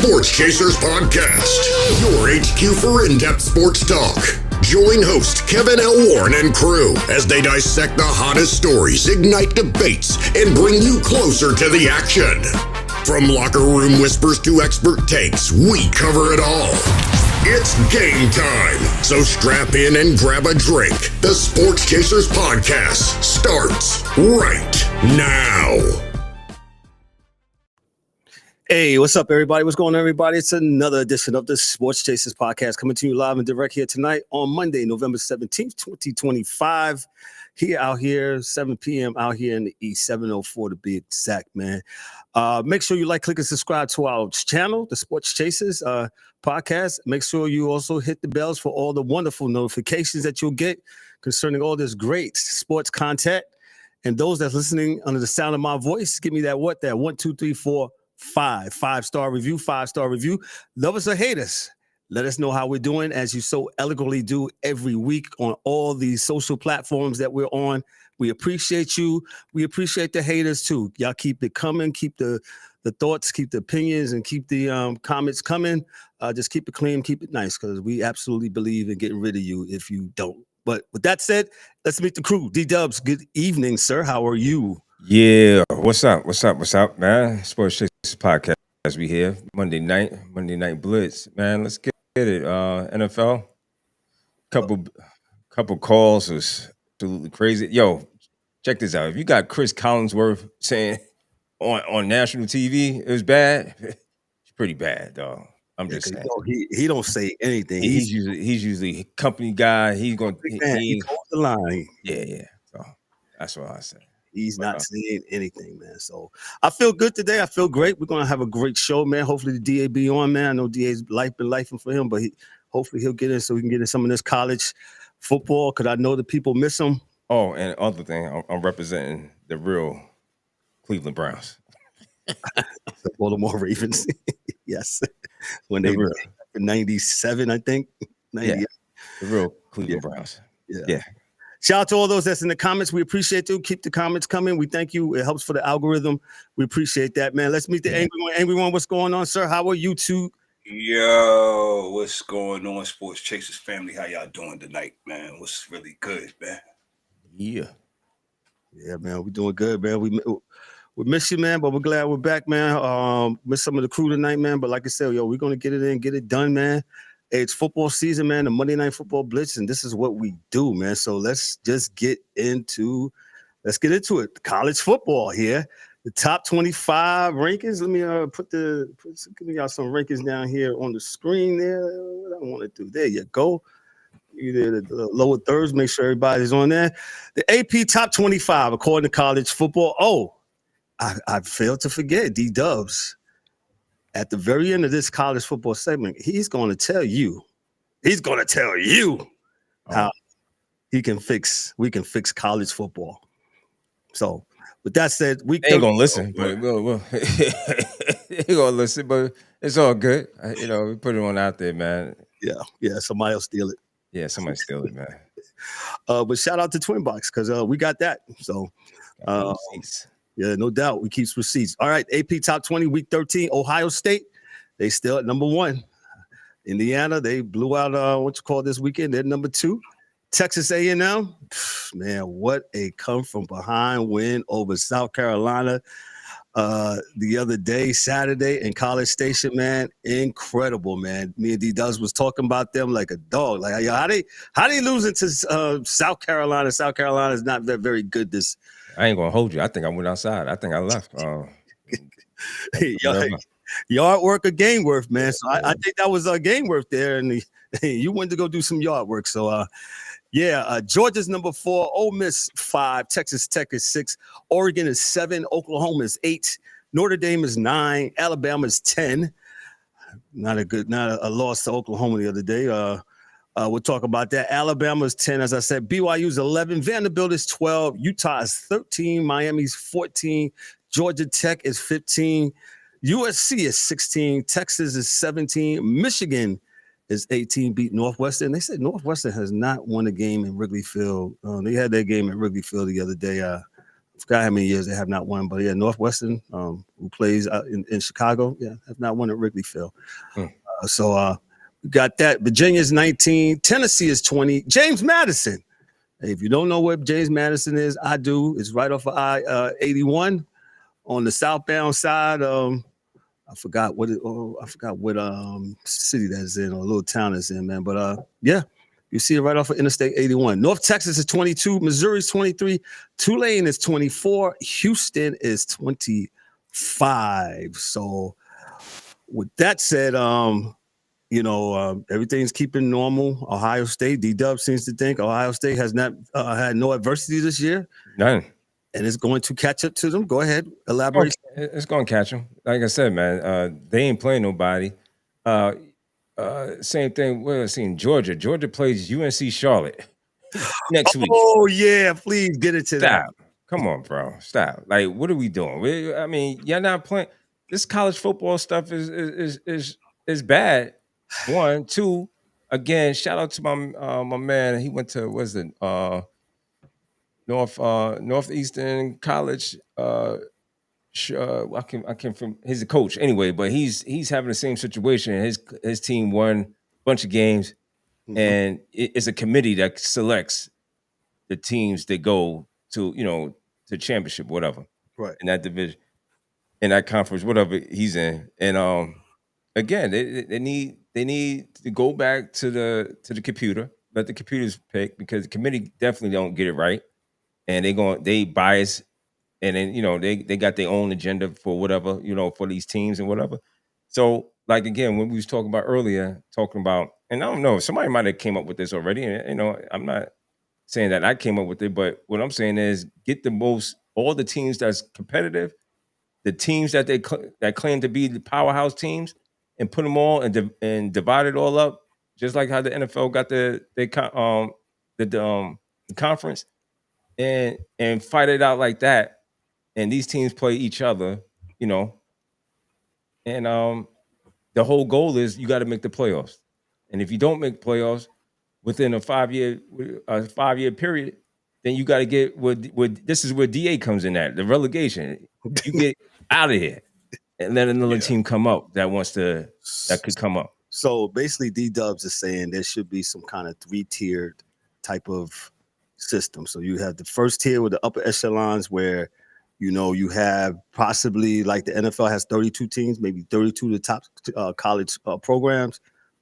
Sports Chasers Podcast, your HQ for in-depth sports talk. Join host Kevin L. Warren and crew as they dissect the hottest stories, ignite debates, and bring you closer to the action. From locker room whispers to expert takes, we cover it all. It's game time, so strap in and grab a drink. The Sports Chasers Podcast starts right now. Hey, what's up, everybody? What's going on, everybody? It's another edition of the Sports Chasers Podcast coming to you live and direct here tonight on Monday, November 17th, 2025. Out here, 7 p.m. out here in the East, 7:04 to be exact, man. Make sure you like, click, and subscribe to our channel, the Sports Chasers Podcast. Make sure you also hit the bells for all the wonderful notifications that you'll get concerning all this great sports content. And those that's listening under the sound of my voice, give me that 1, 2, 3, 4, 5-star review, 5-star review. Love us or hate us. Let us know how we're doing, as you so eloquently do every week on all these social platforms that we're on. We appreciate you. We appreciate the haters too. Y'all keep it coming. Keep the thoughts, keep the opinions, and keep the comments coming. Just keep it clean, keep it nice, because we absolutely believe in getting rid of you if you don't. But with that said, let's meet the crew. DDubbz, good evening, sir. How are you? Yeah, what's up, man? Sports Chasers Podcast as we here Monday night Blitz, man. Let's get it. NFL, couple calls was absolutely crazy. Yo, check this out. If you got Chris Collinsworth saying on national TV it was bad, it's pretty bad, dog. I'm just saying. He don't say anything. He's usually a company guy. He's going. He holds the line. Yeah. So that's what I say. He's not saying anything, man. So I feel good today. I feel great. We're gonna have a great show, man. Hopefully the DA be on, man. I know DA's been lifing for him, but hopefully he'll get in so we can get in some of this college football, because I know the people miss him. Oh, and other thing, I'm representing the real Cleveland Browns. The Baltimore Ravens. Yes. When they were 97, I think. 98. Yeah. The real Cleveland Browns. Yeah. Shout out to all those that's in the comments. We appreciate you. Keep the comments coming. We thank you. It helps for the algorithm. We appreciate that, man. Let's meet the Angry One. What's going on, sir? How are you two? Yo, what's going on, Sports Chasers family? How y'all doing tonight, man? What's really good, man? Yeah, man. We're doing good, man. We miss you, man, but we're glad we're back, man. Miss some of the crew tonight, man. But like I said, we're going to get it in, get it done, man. Hey, it's football season, man, the Monday Night Football Blitz, and this is what we do, man. So let's just get into it. College football here. The top 25 rankings. Let me give y'all some rankings down here on the screen there. What I want to do. There you go. Either the lower thirds, make sure everybody's on there. The AP top 25 according to college football. Oh, I failed to forget DDubbz. At the very end of this college football segment, he's going to tell you how we can fix college football. So with that said, we ain't going to listen, but we'll ain't going to listen, but it's all good. We put it on out there, man. Yeah. Somebody else steal it. Yeah, somebody steal it, man. But shout out to Twin Box, because we got that. So yeah, no doubt. We keep receipts. All right, AP Top 20, Week 13. Ohio State, they still at number 1. Indiana, they blew out this weekend. They're number 2. Texas A&M, man, what a come-from-behind win over South Carolina the other day, Saturday, in College Station, man. Incredible, man. Me and DDubbz was talking about them like a dog. Like, how they losing to South Carolina? South Carolina's not very good this. I ain't gonna hold you. I think I went outside. I think I left. Yard work or game worth, man. So I think that was game worth there, and you went to go do some yard work. So Georgia's number 4, Ole Miss 5, Texas Tech is 6, Oregon is 7, Oklahoma is 8, Notre Dame is 9, Alabama is 10. Not a loss to Oklahoma the other day. We'll talk about that. Alabama's 10, as I said. BYU's 11. Vanderbilt is 12. Utah is 13. Miami's 14. Georgia Tech is 15. USC is 16. Texas is 17. Michigan is 18. Beat Northwestern. They said Northwestern has not won a game in Wrigley Field. They had their game at Wrigley Field the other day. forgot how many years they have not won, but yeah, Northwestern, who plays in Chicago, have not won at Wrigley Field. So we got that. Virginia's 19, Tennessee is 20. James Madison. Hey, if you don't know what James Madison is, I do. It's right off of I-81 on the southbound side. I forgot what city that's in or little town it's in, man. But yeah, you see it right off of Interstate 81. North Texas is 22, Missouri's 23, Tulane is 24, Houston is 25. So with that said, everything's keeping normal. Ohio State, DDubbz seems to think Ohio State has not had no adversity this year. None. And it's going to catch up to them. Go ahead, elaborate. It's going to catch them. Like I said, man, they ain't playing nobody. Same thing. We're seeing Georgia. Georgia plays UNC Charlotte next week. Oh yeah, please get into that. Come on, bro. Stop. Like, what are we doing? I mean, you're not playing. This college football stuff is bad. One, two. Again, shout out to my man. He went to Northeastern College. I came from. He's a coach anyway, but he's having the same situation. His team won a bunch of games, and it's a committee that selects the teams that go to to championship, whatever, right, in that division, in that conference, whatever he's in. And again, they need to go back to the computer, let the computers pick, because the committee definitely don't get it right. And they bias, and then they got their own agenda for whatever, for these teams and whatever. So like again, when we was talking about earlier, and I don't know, somebody might have came up with this already, and I'm not saying that I came up with it, but what I'm saying is get all the teams that's competitive, the teams that that claim to be the powerhouse teams, and put them all and divide it all up, just like how the NFL got the conference. And fight it out like that, and these teams play each other, and the whole goal is you got to make the playoffs. And if you don't make playoffs within a 5-year period, then you got to get this is where DA comes in at the relegation. You get out of here and let another team come up that could come up. So basically, DDubbz is saying there should be some kind of 3-tiered type of system. So you have the first tier with the upper echelons where you have possibly, like the NFL has 32 teams, maybe 32 of the top college programs,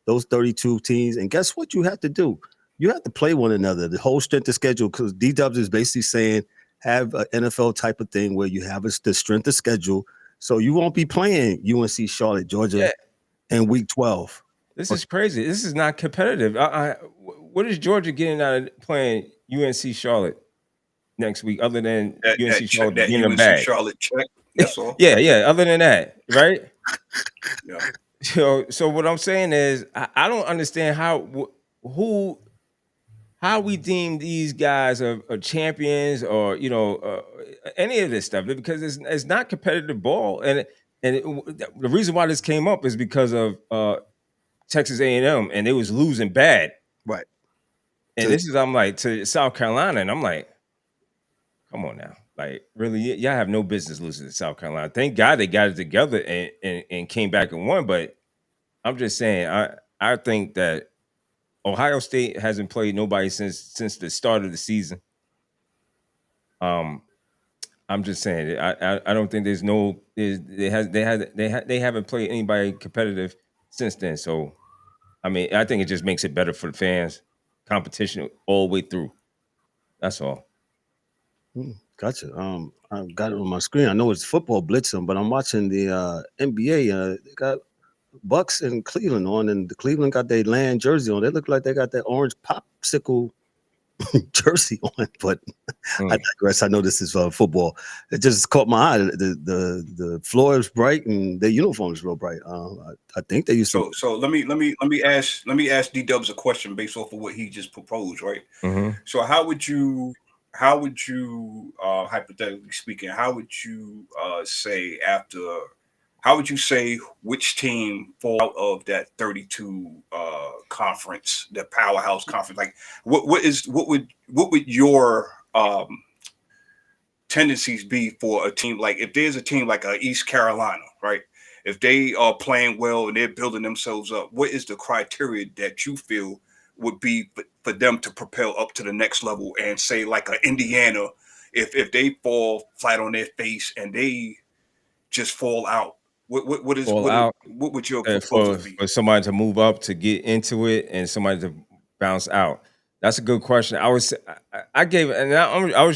those 32 teams. And guess what you have to do? You have to play one another. The whole strength of schedule, because DDubbz is basically saying have an NFL type of thing where you have the strength of schedule. So you won't be playing UNC Charlotte, Georgia in week 12. This is crazy. This is not competitive. What is Georgia getting out of playing UNC Charlotte next week, other than UNC Charlotte being a bag? Charlotte check. That's all. Yeah. Other than that, right? Yeah. So what I'm saying is, I don't understand how we deem these guys are champions or any of this stuff, because it's not competitive ball, and the reason why this came up is because of Texas A&M, and they was losing bad, right? And I'm like, to South Carolina, and I'm like, come on now. Like, really, y'all have no business losing to South Carolina. Thank God they got it together and came back and won. But I'm just saying, I think that Ohio State hasn't played nobody since the start of the season. I'm just saying, I don't think they haven't played anybody competitive since then. So, I mean, I think it just makes it better for the fans. Competition all the way through. That's all. Gotcha. I got it on my screen. I know it's football blitzing, but I'm watching the NBA. They got Bucks and Cleveland on, and the Cleveland got their land jersey on. They look like they got that orange popsicle jersey on, but I digress. I know this is football. It just caught my eye. The floor is bright and their uniform is real bright. I think they used to. So let me ask DDubbz a question based off of what he just proposed, right? Mm-hmm. So how would you hypothetically speaking, how would you say which team fall out of that 32 conference, the powerhouse conference? Like what would your tendencies be for a team? Like if there's a team like East Carolina, right? If they are playing well and they're building themselves up, what is the criteria that you feel would be for them to propel up to the next level? And say like a Indiana, if they fall flat on their face and they just fall out, what would your proposal be? For somebody to move up to get into it and somebody to bounce out? That's a good question. I was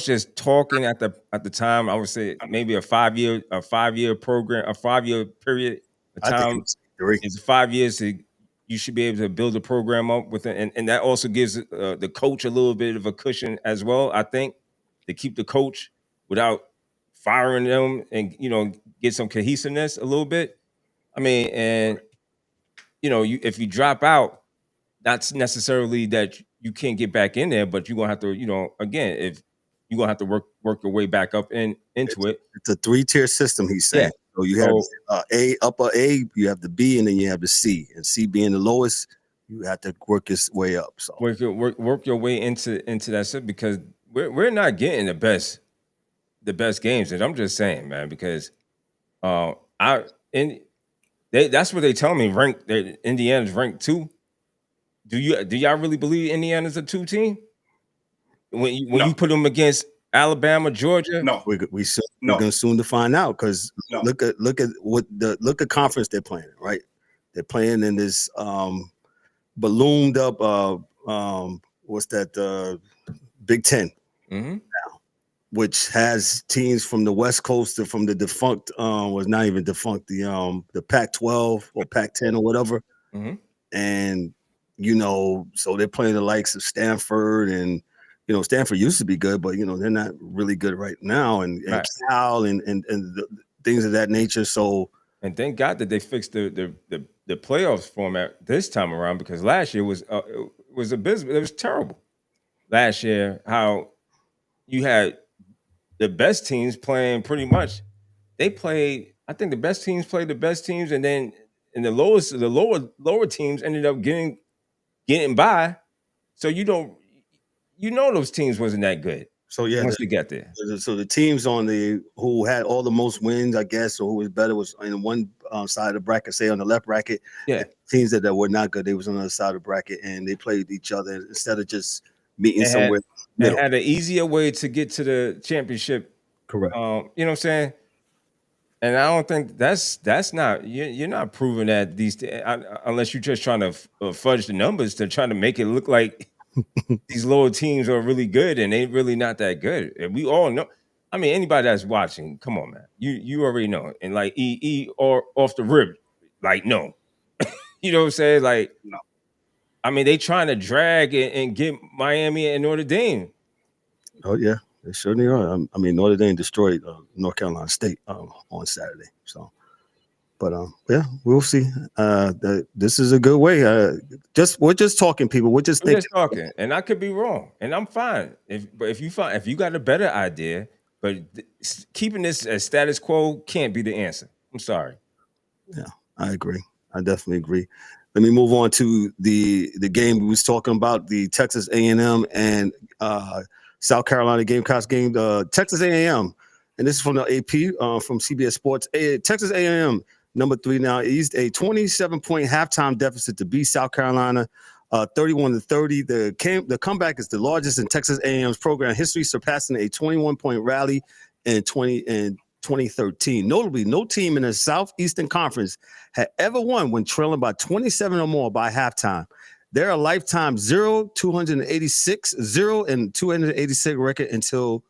just talking at the time. I would say maybe a 5-year program, a 5-year period of time. It's 5 years you should be able to build a program up with it, and that also gives the coach a little bit of a cushion as well. I think to keep the coach without firing them and get some cohesiveness a little bit. I mean, and if you drop out, that's necessarily that you can't get back in there, but you're gonna have to, again, if you're gonna have to work your way back up into it. It's a 3-tier system, he's saying. Yeah. So you have upper A, you have the B, and then you have the C. And C being the lowest, you have to work your way up. So work your way into that system, because we're not getting the best games. And I'm just saying, man, because that's what they tell me. Indiana's ranked 2. Do y'all really believe Indiana's a 2 team? When you put them against Alabama, Georgia? No, we're going soon to find out, because look at the conference they're playing, right? They're playing in this ballooned up what's that Big Ten now, which has teams from the West Coast and from the defunct was not even defunct, the Pac-12 or Pac-10 or whatever, and so they're playing the likes of Stanford, and Stanford used to be good, but they're not really good right now, and Cal and the things of that nature. So, and thank God that they fixed the playoffs format this time around, because last year was abysmal. It was terrible last year. How you had the best teams playing pretty much. I think the best teams played the best teams, and then the lower teams ended up getting by. So those teams wasn't that good. So yeah, once you get there. So the teams who had all the most wins, I guess, or who was better, was on one side of the bracket, say on the left bracket. Yeah. Teams that were not good, they was on the other side of the bracket, and they played each other instead of just meeting somewhere. They had an easier way to get to the championship. Correct. You know what I'm saying? And I don't think that's not, you're not proving that unless you're just trying to fudge the numbers to try to make it look like these lower teams are really good, and they really not that good. And we all know. I mean, anybody that's watching, come on, man, you already know. And like or off the rib, like no, you know what I'm saying? Like no. I mean, they trying to drag and get Miami and Notre Dame. Oh yeah. They certainly are. I mean, Notre Dame destroyed North Carolina State on Saturday. So, but yeah, we'll see. This is a good way. We're just talking, people. We're just talking, and I could be wrong, and I'm fine. If you got a better idea, but keeping this as status quo can't be the answer. I'm sorry. Yeah, I agree. I definitely agree. Let me move on to the game we was talking about, the Texas A&M and South Carolina Gamecocks game, Texas A&M, and this is from the AP from CBS Sports. Texas A&M, number 3 now, eased a 27-point halftime deficit to beat South Carolina 31-30. The comeback is the largest in Texas A&M's program history, surpassing a 21-point rally in 2013. Notably, no team in the Southeastern Conference had ever won when trailing by 27 or more by halftime. They're a lifetime 286 record until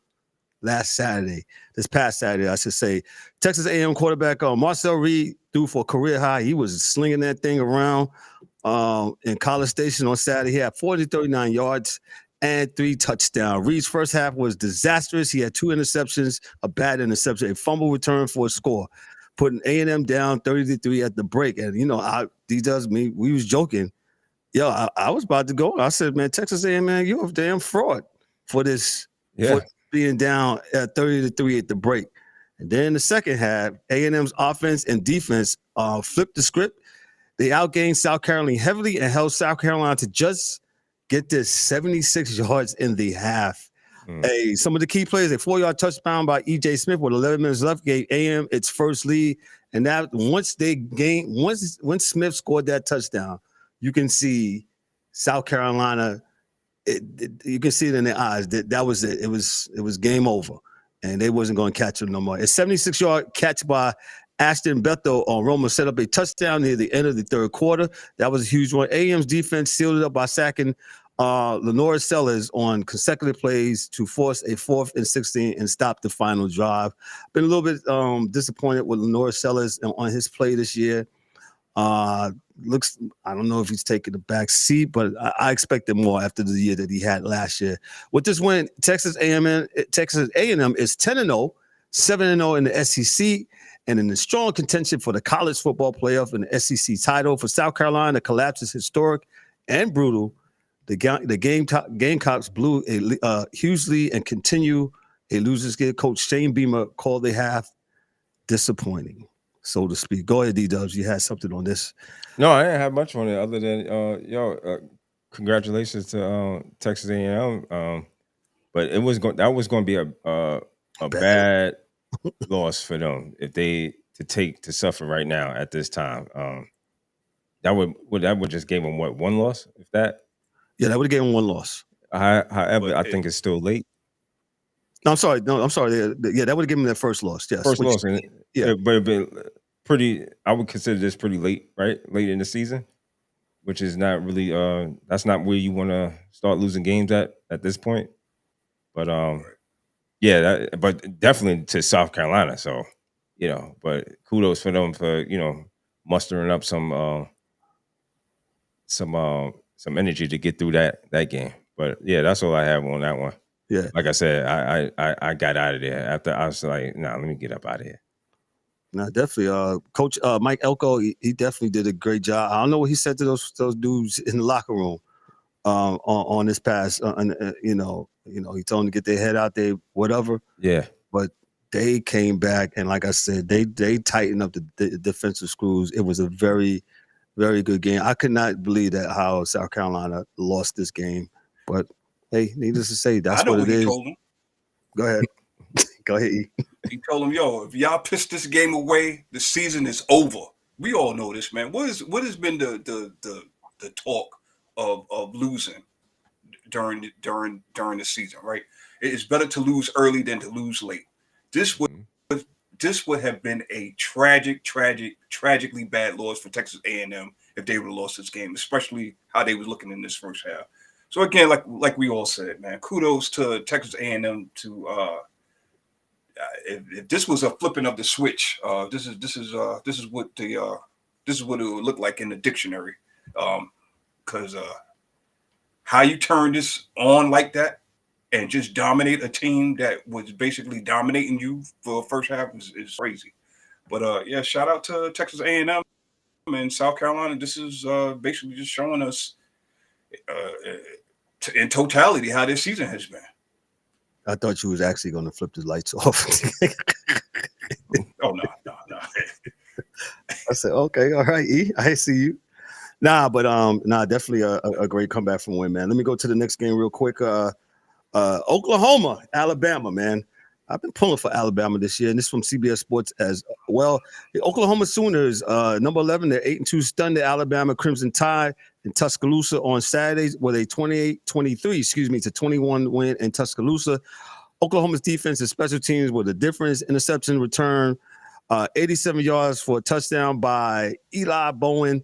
this past Saturday, I should say. Texas A&M quarterback Marcel Reed threw for a career high. He was slinging that thing around in College Station on Saturday. He had 39 yards and 3 touchdowns. Reed's first half was disastrous. He had 2 interceptions, a bad interception, a fumble return for a score, putting A&M down 30-3 at the break. And DDubbz, we was joking. Yo, I was about to go. I said, man, Texas A&M, man, you're a damn fraud for this, for being down at 30-3 at the break. And then in the second half, A&M's offense and defense flipped the script. They outgained South Carolina heavily and held South Carolina to just get this 76 yards in the half. Some of the key plays, a 4-yard touchdown by E.J. Smith with 11 minutes left gave AM its first lead. And that once Smith scored that touchdown, you can see South Carolina. You can see it in their eyes that was it. It was game over, and they wasn't going to catch him no more. A 76-yard catch by Ashton Bethel on Roma set up a touchdown near the end of the third quarter. That was a huge one. AM's defense sealed it up by sacking Lenore Sellers on consecutive plays to force a 4th and 16 and stop the final drive. Been a little bit disappointed with Lenore Sellers on his play this year. I don't know if he's taking the back seat, but I expected more after the year that he had last year. With this win, Texas A&M is 10-0, 7-0 in the SEC, and in the strong contention for the college football playoff and the SEC title. For South Carolina, the collapse is historic and brutal. The Gamecocks blew a huge lead and continue a loser's skid. Coach Shane Beamer called the half disappointing, so to speak. Go ahead, DDubbz. You had something on this. No, I didn't have much on it other than congratulations to Texas A&M. But that was going to be a bad loss for them if they to suffer right now at this time. That would just give them one loss, if that. Yeah, that would have given him one loss. However, I think it's still late. No, I'm sorry. Yeah, that would have given him their first loss. Yes. First loss. Yeah. But it'd been pretty, I would consider this pretty late, right? Late in the season, which is not really, that's not where you want to start losing games at this point. But, but definitely to South Carolina. So, but kudos for them for, mustering up some energy to get through that game. But yeah, that's all I have on that one. Yeah, like I said, I got out of there after I was like, let me get up out of here. No, definitely. Coach Mike Elko, he definitely did a great job. I don't know what he said to those dudes in the locker room on this pass. He told them to get their head out there, whatever. Yeah, but they came back, and like I said, they tightened up the defensive screws. It was a very, very good game. I could not believe that how South Carolina lost this game, but hey, needless to say, that's what it is. Told him. Go ahead. Go ahead, E. He told him, if y'all piss this game away, the season is over. We all know this, man. What has been the talk of losing during the season, right? It's better to lose early than to lose late. This would have been a tragically bad loss for Texas A&M if they would have lost this game, especially how they was looking in this first half. So again, like we all said, man, kudos to Texas A&M to if this was a flipping of the switch, this is what it would look like in the dictionary, because how you turn this on like that and just dominate a team that was basically dominating you for the first half is crazy. But shout out to Texas A&M and South Carolina. This is basically just showing us in totality how this season has been. I thought you was actually going to flip the lights off. Oh, no. I said, okay, all right, E, I see you. Definitely a great comeback from win, man. Let me go to the next game real quick. Oklahoma, Alabama, man. I've been pulling for Alabama this year, and this is from CBS Sports as well. The Oklahoma Sooners, number 11, they're 8-2, stunned the Alabama Crimson Tide in Tuscaloosa on Saturdays with a 28-23, to 21 win in Tuscaloosa. Oklahoma's defense and special teams were the difference. Interception return, 87 yards for a touchdown by Eli Bowen.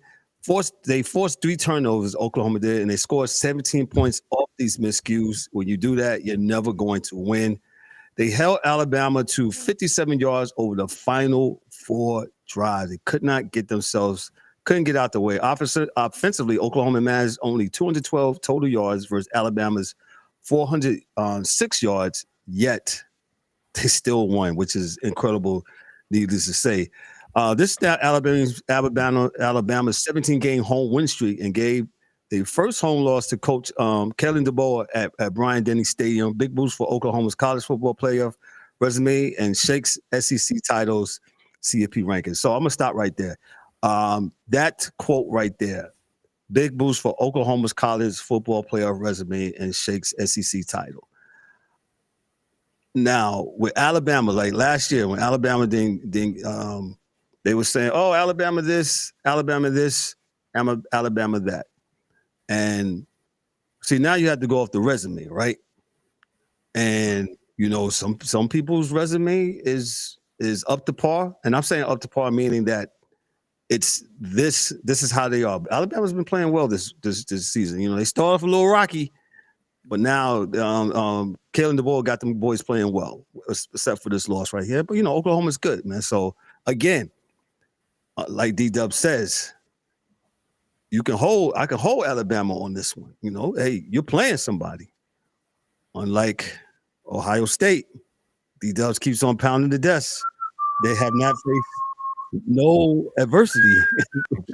They forced 3 turnovers, Oklahoma did, and they scored 17 points off these miscues. When you do that, you're never going to win. They held Alabama to 57 yards over the final 4 drives. They couldn't get out the way. Offensively, Oklahoma managed only 212 total yards versus Alabama's 406 yards, yet they still won, which is incredible, needless to say. This stat Alabama's 17-game home win streak and gave the first home loss to Coach Kellen DeBoer at Bryant-Denny Stadium. Big boost for Oklahoma's college football playoff resume and shakes SEC titles CFP rankings. So I'm going to stop right there. That quote right there, big boost for Oklahoma's college football playoff resume and shakes SEC title. Now with Alabama, like last year when Alabama they were saying, "Oh, Alabama this, Alabama that," and see now you have to go off the resume, right? And some people's resume is up to par, and I'm saying up to par meaning that it's this is how they are. Alabama's been playing well this season. They started off a little rocky, but now Kalen DeBoer got them boys playing well, except for this loss right here. But Oklahoma's good, man. So again, like DDubbz says, I can hold Alabama on this one. Hey, you're playing somebody. Unlike Ohio State, DDubbz keeps on pounding the desk. They have not faced no adversity.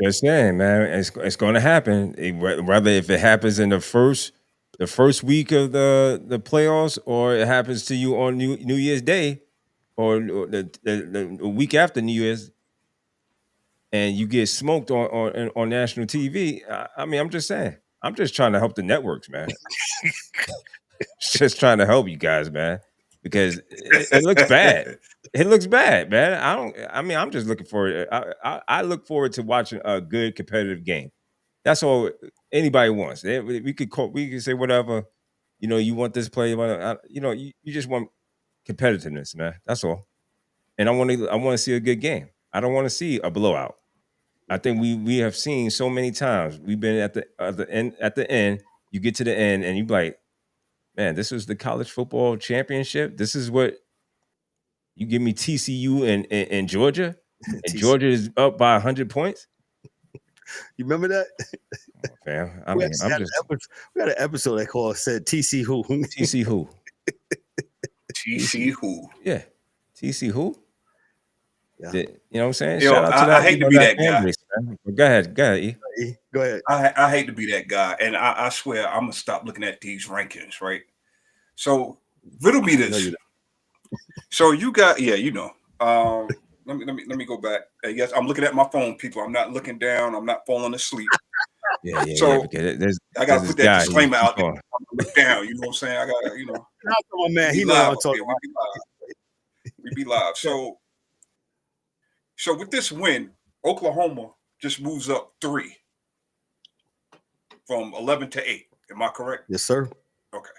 Just saying, man, it's going to happen. Whether if it happens in the first week of the playoffs, or it happens to you on New Year's Day, or the week after New Year's, and you get smoked on national TV. I mean, I'm just saying. I'm just trying to help the networks, man. Just trying to help you guys, man, because it looks bad. It looks bad, man. I'm just looking forward. I look forward to watching a good competitive game. That's all anybody wants. We could say whatever. You want this play. You just want competitiveness, man. That's all. And I want to see a good game. I don't want to see a blowout. I think we have seen so many times. We've been at the end. At the end, you get to the end, and you be like, man, this was the college football championship. This is what you give me. TCU and Georgia, and Georgia is up by 100 points. You remember that? Fam, we had an episode they said TC who? TC who? TC who? Yeah, TC who? Yeah. You know what I'm saying? Yo, shout out to that. I hate to be that guy. Base, go ahead, E. Go ahead. I hate to be that guy, and I swear I'm gonna stop looking at these rankings, right? So riddle me this. So you got let me go back. Yes, I'm looking at my phone, people. I'm not looking down. I'm not falling asleep. Yeah. So I gotta put that disclaimer out there. On. I'm look down. You know what I'm saying? I gotta, Come on, man. He knows what I'm talking about. We be live. So with this win, Oklahoma just moves up 3 from 11 to 8. Am I correct? Yes, sir. Okay.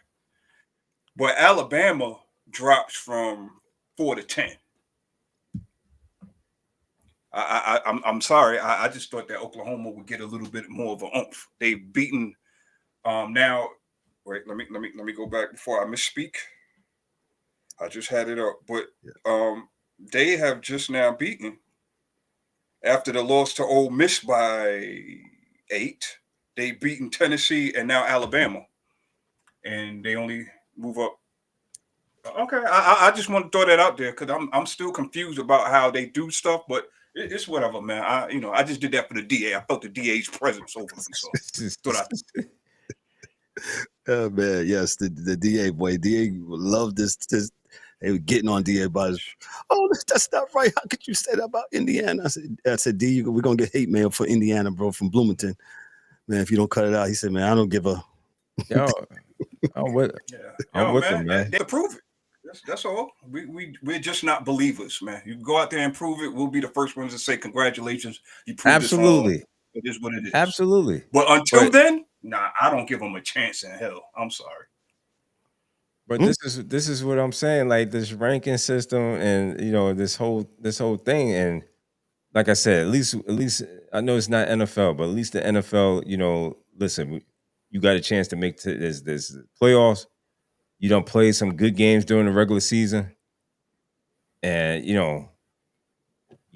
But Alabama drops from 4 to 10. I'm sorry. I just thought that Oklahoma would get a little bit more of an oomph. They've beaten now. Wait, let me go back before I misspeak. I just had it up, but they have just now beaten after the loss to Ole Miss by 8. They've beaten Tennessee and now Alabama, and they only move up. Okay, I just want to throw that out there because I'm still confused about how they do stuff, but it's whatever, man. I just did that for the DA. I felt the DA's presence over me, so thought I. Oh man, yes, the DA boy. DA loved this. They were getting on DA about it. Oh, that's not right. How could you say that about Indiana? I said, D, we're gonna get hate mail for Indiana, bro, from Bloomington. Man, if you don't cut it out, he said, man, I don't give a. Yo, I'm with him, man. They prove it. That's all. We're just not believers, man. You go out there and prove it. We'll be the first ones to say congratulations. You proved absolutely. It is what it is. Absolutely. But until then, I don't give them a chance in hell. I'm sorry. But this is what I'm saying. Like this ranking system, and this whole thing, and like I said, at least I know it's not NFL, but at least the NFL, listen, you got a chance to make this playoffs. You don't play some good games during the regular season, and you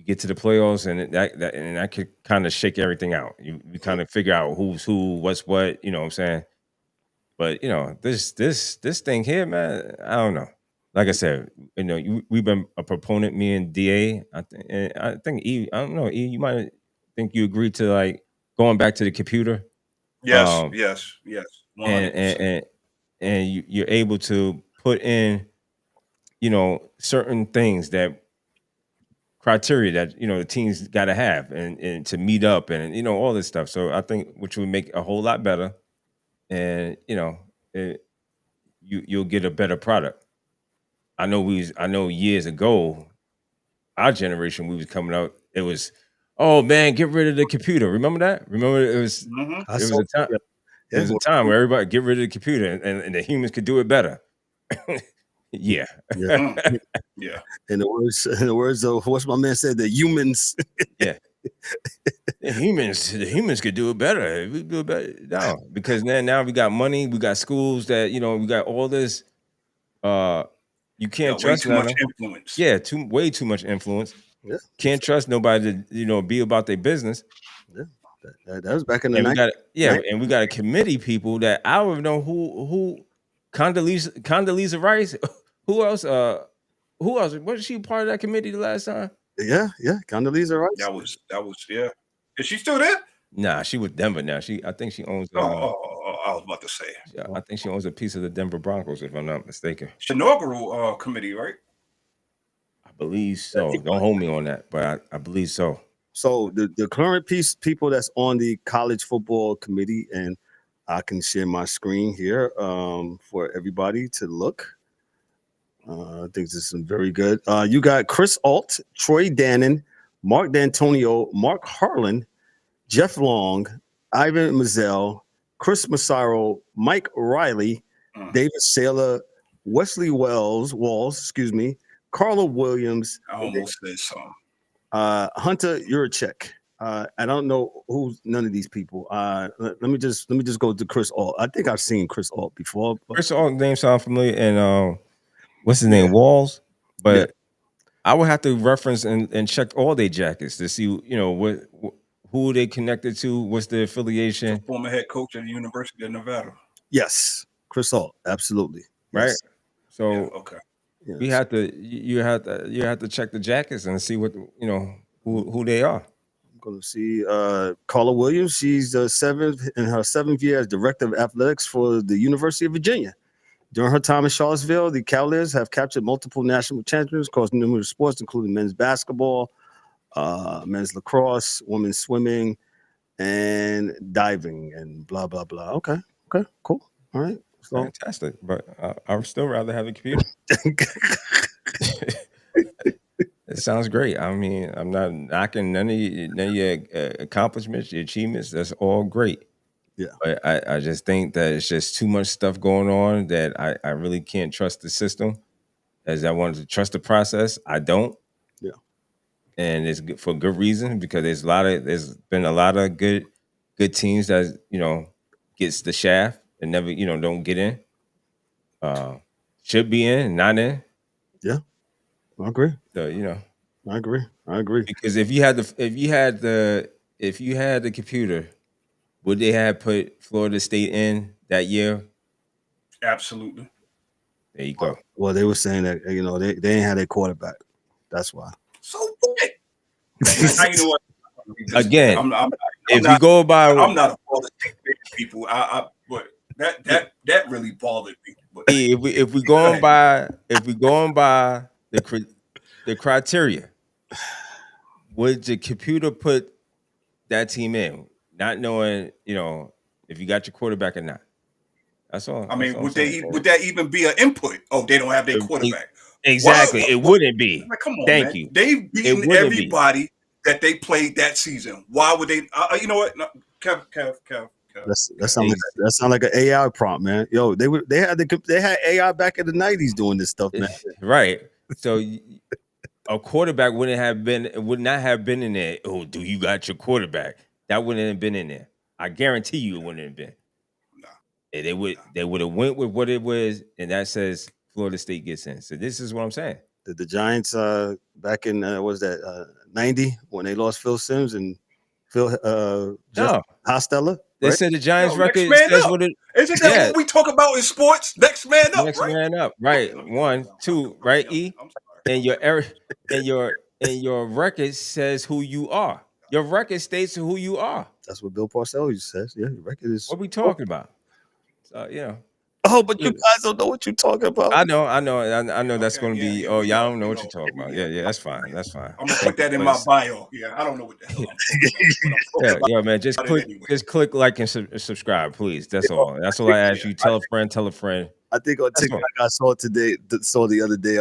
get to the playoffs, and that could kind of shake everything out. You kind of figure out who's who, what's what. You know what I'm saying? But this thing here, man, I don't know. Like I said, we've been a proponent, me and DA. I think E. I don't know, E. You might think you agreed to like going back to the computer. Yes. 100%. And you're able to put in, certain things that criteria that the teams got to have and to meet up and all this stuff. So I think which would make a whole lot better, and you'll get a better product. I know years ago, our generation, we was coming out. It was, oh man, get rid of the computer. Remember that? Remember it was a time. Yeah. It was a time where everybody get rid of the computer and the humans could do it better. Yeah. Yeah. In the words of what's my man said, the humans. Yeah. The humans could do it better. We do it better now because now we got money, we got schools that we got all this. You can't trust way too much influence. Yeah, way too much influence. Yeah. Can't trust nobody to be about their business. Yeah. That was back in the And we 90s. and we got a committee people that I don't even know who Condoleezza Rice. Who else? Who else? Was she part of that committee the last time? Yeah. Condoleezza Rice. That was yeah. Is she still there? Nah, she was Denver now. I think she owns. I was about to say. I think she owns a piece of the Denver Broncos, if I'm not mistaken. It's inaugural committee, right? I believe so. Don't hold me on that, but I believe so. So the current people that's on the college football committee, and I can share my screen here for everybody to look. I think this is very good. You got Chris Alt, Troy Dannon, Mark D'Antonio, Mark Harlan, Jeff Long, Ivan Mazzell, Chris Massaro, Mike Riley, David Saylor, Wesley Walls, Carla Williams. I almost said something. Hunter Yurachek. I don't know who's none of these people. Let me just go to Chris Alt. I think I've seen Chris Alt before. Chris Alt name sound familiar, and what's his name? Walls. But I would have to reference and check all their jackets to see who they connected to, what's their affiliation. Former head coach at the University of Nevada. Yes, Chris Alt, absolutely. Right. Yes. So okay. Yes. You have to check the jackets and see what who they are. I'm going to see Carla Williams. She's in her seventh year as director of athletics for the University of Virginia. During her time in Charlottesville, the Cavaliers have captured multiple national champions across numerous sports, including men's basketball, men's lacrosse, women's swimming, and diving, and blah blah blah. Okay, cool. All right. So, fantastic, but I would still rather have a computer. It sounds great. I mean, I'm not knocking none of your accomplishments, your achievements. That's all great. Yeah, but I just think that it's just too much stuff going on that I really can't trust the system. As I wanted to trust the process, I don't. Yeah, and it's for good reason because there's been a lot of good teams that gets the shaft and never don't get in. Should be in, not in. Yeah, I agree. So I agree. Because if you had the computer, would they have put Florida State in that year? Absolutely. There you go. Well, they were saying that they ain't had their quarterback. That's why. So what? Now you know what? Again, I'm not a Florida State people. But that really bothered me. But if we going by the criteria, would the computer put that team in, not knowing if you got your quarterback or not? That's all. I mean, would that even be an input? Oh, they don't have their quarterback. Exactly. It wouldn't be. Like, come on, Thank man. you. They've beaten everybody that they played that season. Why would they? You know what? No, Kev. That sound like an AI prompt, man. Yo, they had AI back in the 90s doing this stuff, man. Right. So a quarterback would not have been in there. Oh, do you got your quarterback? That wouldn't have been in there. I guarantee you it wouldn't have been. No. They would have went with what it was, and that says Florida State gets in. So this is what I'm saying. Did the Giants back in 90 when they lost Phil Simms and Phil Hostetler? They said the Giants record says what it is. Isn't that what we talk about in sports? Next man up. Next man up. Right. 1, 2. Right. E. And your record says who you are. Your record states who you are. That's what Bill Parcells says. Yeah, your record is. What are we talking about? So Oh, but you guys don't know what you're talking about. I know. That's going to be. Oh, y'all don't know what you're talking about. Yeah. Yeah, that's fine. I'm gonna put that in my bio. Yeah, I don't know what the hell I'm talking about. Yeah, man. Just click like and subscribe, please. That's all. That's all I ask you. Tell a friend. I think on TikTok I saw the other day.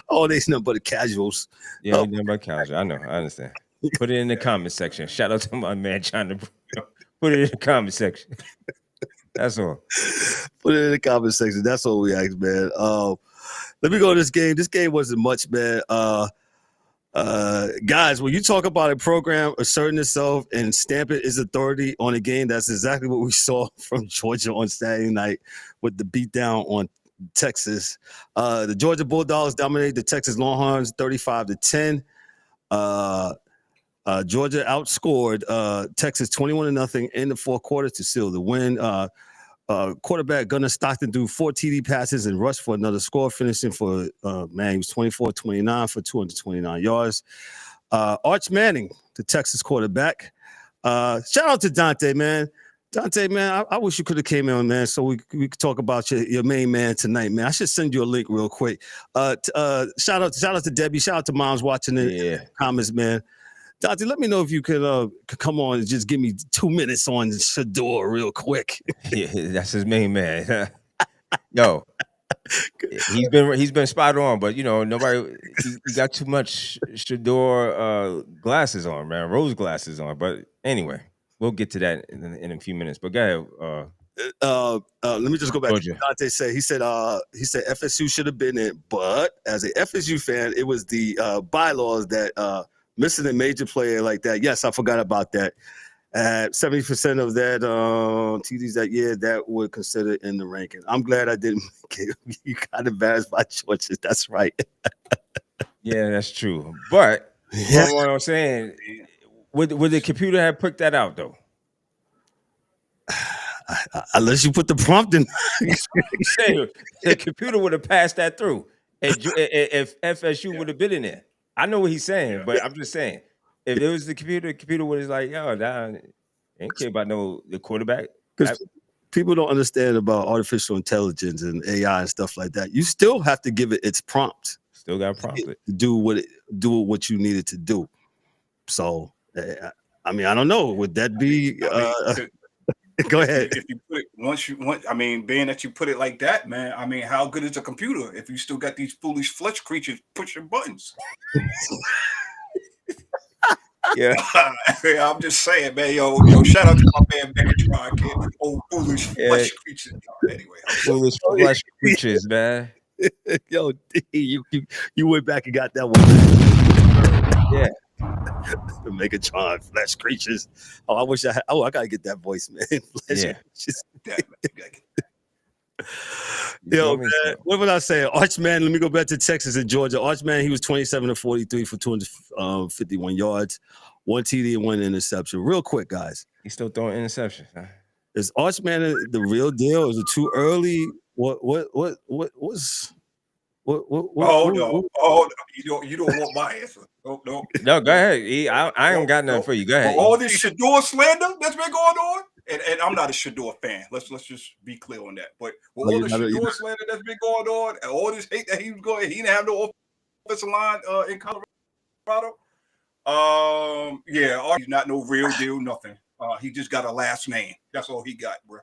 Oh, there's nothing but the casuals. Yeah, nothing but casuals. I know. I understand. Put it in the comment section. Shout out to my man trying to put it in the comment section. That's all. Put it in the comment section. That's all we ask, man. Let me go to this game. This game wasn't much, man. Guys, when you talk about a program asserting itself and stamp it as authority on a game, that's exactly what we saw from Georgia on Saturday night with the beatdown on Texas. The Georgia Bulldogs dominated the Texas Longhorns 35-10. Georgia outscored Texas 21-0 in the fourth quarter to seal the win. Quarterback Gunnar Stockton threw 4 TD passes and rushed for another score, finishing for, he was 24-29 for 229 yards. Arch Manning, the Texas quarterback. Shout out to Dante, man. Dante, man, I wish you could have came in, man, so we could talk about your main man tonight, man. I should send you a link real quick. Shout out to Debbie. Shout out to moms watching in the comments, man. Dante, let me know if you could come on and just give me 2 minutes on Shedeur real quick. Yeah, that's his main man. Yo, he's been spot on, but nobody he got too much Shedeur glasses on, man, rose glasses on. But anyway, we'll get to that in a few minutes. But go ahead. Let me just go back to Dante said. He said FSU should have been in, but as a FSU fan, it was the bylaws that missing a major player like that. Yes, I forgot about that. 70% of that TDs that year, that would consider in the ranking. I'm glad I didn't get you got embarrassed by choices. That's right. Yeah, that's true. But what I'm saying, would the computer have put that out though? Unless you put the prompt in. The computer would have passed that through if FSU would have been in there. I know what he's saying, but I'm just saying, if it was the computer would have like, yo, ain't care about the quarterback. Because people don't understand about artificial intelligence and AI and stuff like that. You still have to give it its prompt. Still got to prompt it. Do what you need it to do. So, I mean, I don't know. Would that be? Go ahead. If you put it being that you put it like that, man, I mean, how good is a computer if you still got these foolish flesh creatures pushing buttons? Yeah. I'm just saying, man. Yo, shout out to my man Megatron, kid. Old foolish flesh creatures. Anyway, foolish flesh creatures, man. Yo, you went back and got that one. Yeah. Megatron, flesh creatures. Oh, I wish I had. Oh, I gotta get that voice, man. Flesh creatures. Yo, man, what was I saying? Archman, let me go back to Texas and Georgia. Archman, he was 27-43 for 251 yards, 1 TD and 1 interception. Real quick, guys. He's still throwing interceptions, huh? Is Archman the real deal? Is it too early? What was? No. You don't want my answer. No. No, go ahead. I ain't got nothing for you. Go ahead. All this Shedeur slander that's been going on, and I'm not a Shedeur fan. Let's just be clear on that. But with all the Shedeur slander that's been going on, and all this hate that he was going, he didn't have no offensive line in Colorado. He's not no real deal, nothing. He just got a last name. That's all he got, bro.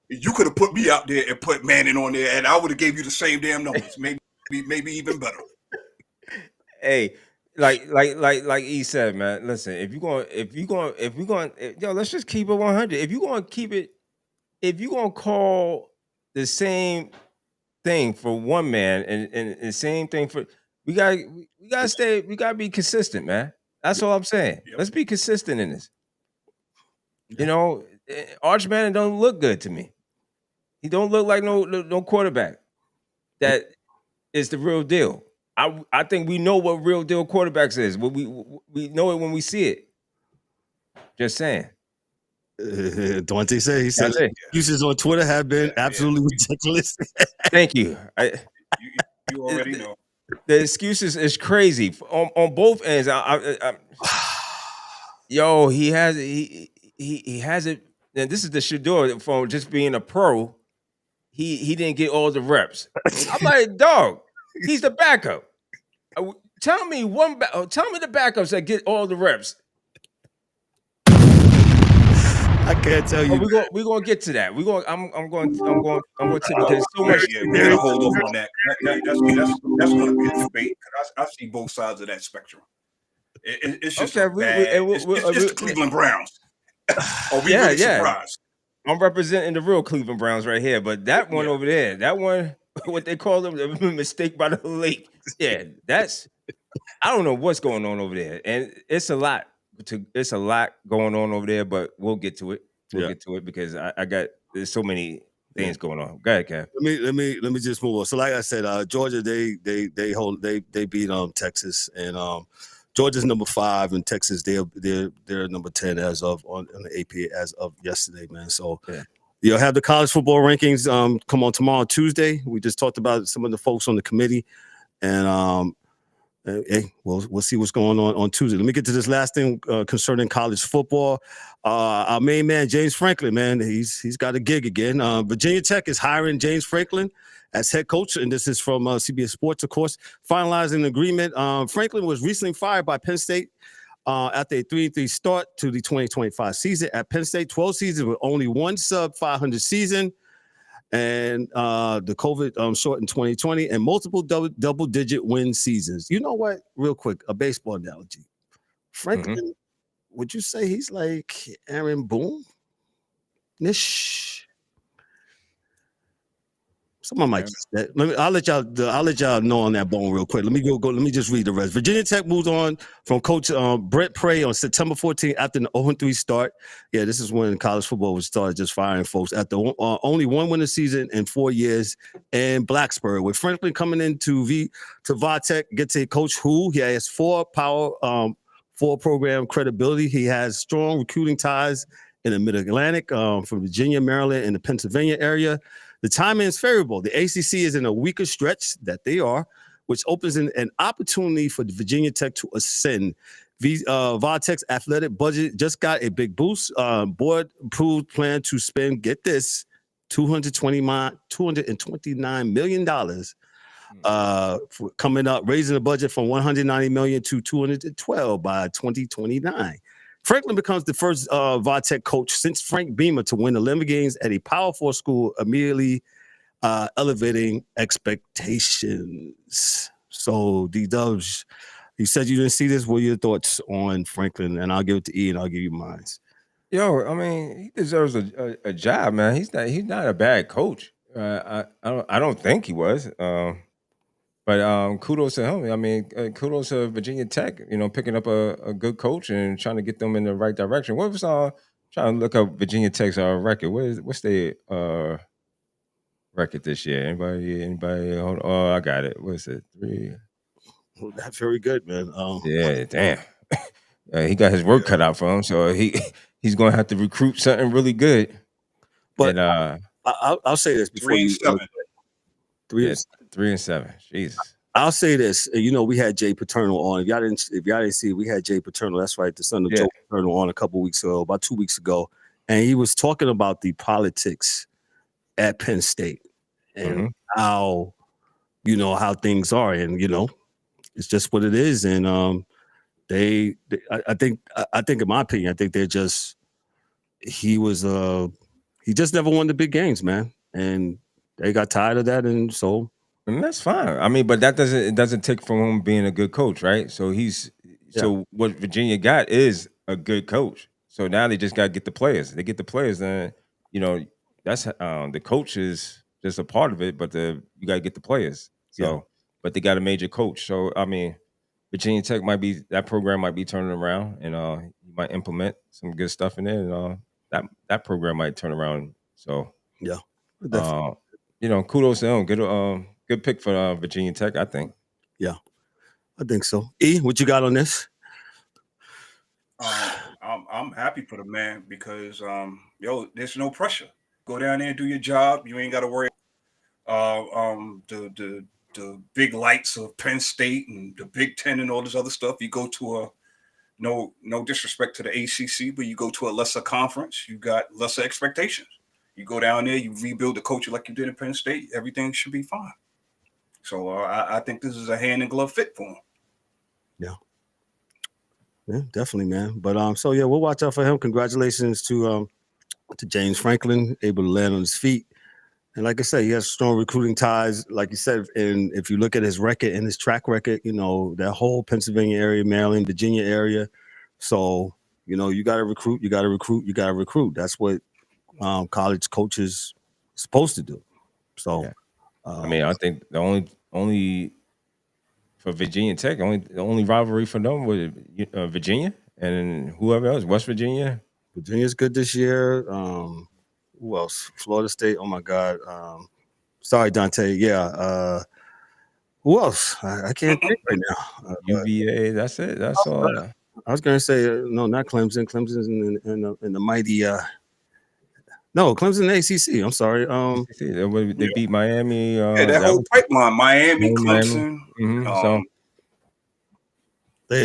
You could have put me out there and put Manning on there, and I would have gave you the same damn numbers, maybe even better. Hey, like he said, man. Listen, if we're going, let's just keep it 100. If you're gonna call the same thing for one man and the same thing for we gotta be consistent, man. That's all I'm saying. Yep. Let's be consistent in this. Arch Manning don't look good to me. He don't look like no quarterback that is the real deal. I think we know what real deal quarterbacks is. We know it when we see it. Just saying. Dante said excuses on Twitter have been absolutely ridiculous. Thank you. You already know. The excuses is crazy on both ends. He has it and this is the Shedeur from just being a pro. He didn't get all the reps. I'm like, dog, he's the backup. Tell me tell me the backups that get all the reps. I can't tell you. We're gonna get to that. I'm going to because so much. Yeah, we gotta hold off on that. That's gonna be a debate because I see both sides of that spectrum. It's just Okay, it's the Cleveland Browns. Are we really surprised? I'm representing the real Cleveland Browns right here, but that one over there, that one, what they call them, the mistake by the lake. Yeah, I don't know what's going on over there, and it's a lot going on over there. But we'll get to it. We'll get to it because there's so many things going on. Go ahead, Kev. Let me just move on. So, like I said, Georgia they beat Texas, and Georgia's number 5, and Texas they're number 10 as of on the AP as of yesterday, man. So you'll have the college football rankings come on tomorrow, Tuesday. We just talked about some of the folks on the committee, and hey, we'll see what's going on Tuesday. Let me get to this last thing concerning college football. Our main man, James Franklin, man, he's got a gig again. Virginia Tech is hiring James Franklin as head coach, and this is from CBS Sports, of course, finalizing an agreement. Franklin was recently fired by Penn State after a 3-3 start to the 2025 season. At Penn State, 12 seasons with only one sub-500 season, and the COVID short in 2020, and multiple double-digit win seasons. You know what? Real quick, a baseball analogy. Franklin, would you say he's like Aaron Boone-ish? Someone might just that. I'll let y'all know on that bone real quick. Let me go. Let me just read the rest. Virginia Tech moved on from Coach Brett Pray on September 14th after an 0-3 start. Yeah, this is when college football was started just firing folks after only one winning season in 4 years in Blacksburg. With Franklin coming into Va-Tech, gets a coach who he has 4 program credibility. He has strong recruiting ties in the Mid-Atlantic from Virginia, Maryland, and the Pennsylvania area. The timing is favorable. The ACC is in a weaker stretch that they are, which opens an opportunity for the Virginia Tech to ascend. Va-Tech's athletic budget just got a big boost. Board approved plan to spend, get this, $229 million for coming up, raising the budget from $190 million to $212 by 2029. Franklin becomes the first Va-Tech coach since Frank Beamer to win 11 games at a Power 4 school, immediately elevating expectations. So, DDubbz, you said you didn't see this. What are your thoughts on Franklin? And I'll give it to E, and I'll give you mine. Yo, I mean, he deserves a job, man. He's not a bad coach. I don't think he was. But kudos to him. I mean, kudos to Virginia Tech, picking up a good coach and trying to get them in the right direction. What was trying to look up Virginia Tech's record? What's their record this year? Anybody? Hold on. Oh, I got it. What is it? 3. Well, that's very good, man. Yeah, damn. He got his work cut out for him, so he's going to have to recruit something really good. But I'll say this before 3-7. 3-7. Jesus. I'll say this. We had Jay Paterno on. If y'all didn't see, we had Jay Paterno. That's right, the son of Joe Paterno on about 2 weeks ago, and he was talking about the politics at Penn State and how things are, and it's just what it is. And I think in my opinion, I think he just never won the big games, man, and they got tired of that, and so. And that's fine. I mean, but it doesn't take from him being a good coach, right? So so what Virginia got is a good coach. So now they just got to get the players. They get the players, then that's the coach is just a part of it, but you got to get the players. So, but they got a major coach. So I mean, Virginia Tech that program might be turning around, and you might implement some good stuff in there, and that program might turn around. So definitely. Kudos to him. Good pick for Virginia Tech, I think. Yeah, I think so. E, what you got on this? I'm happy for the man because there's no pressure. Go down there and do your job. You ain't got to worry. The big lights of Penn State and the Big Ten and all this other stuff. You go to a no disrespect to the ACC, but you go to a lesser conference, you got lesser expectations. You go down there, you rebuild the culture like you did in Penn State, everything should be fine. So I think this is a hand in glove fit for him. Yeah, definitely, man. But so yeah, we'll watch out for him. Congratulations to James Franklin, able to land on his feet. And like I said, he has strong recruiting ties. Like you said, and if you look at his record and his track record, you know, that whole Pennsylvania area, Maryland, Virginia area. So, you know, you got to recruit, you got to recruit, you got to recruit. That's what college coaches are supposed to do. So, yeah. I mean, I think the only for Virginia Tech, the only rivalry for them was Virginia and whoever else, West Virginia. Virginia's good this year. Who else? Florida State. Oh my God. Sorry, Dante. Yeah. Who else? I can't think right now. UVA. That's it. That's all. I was gonna say no, not Clemson. Clemson's in the mighty. No, Clemson ACC. I'm sorry. They beat Miami. That whole pipeline, Miami, Clemson. So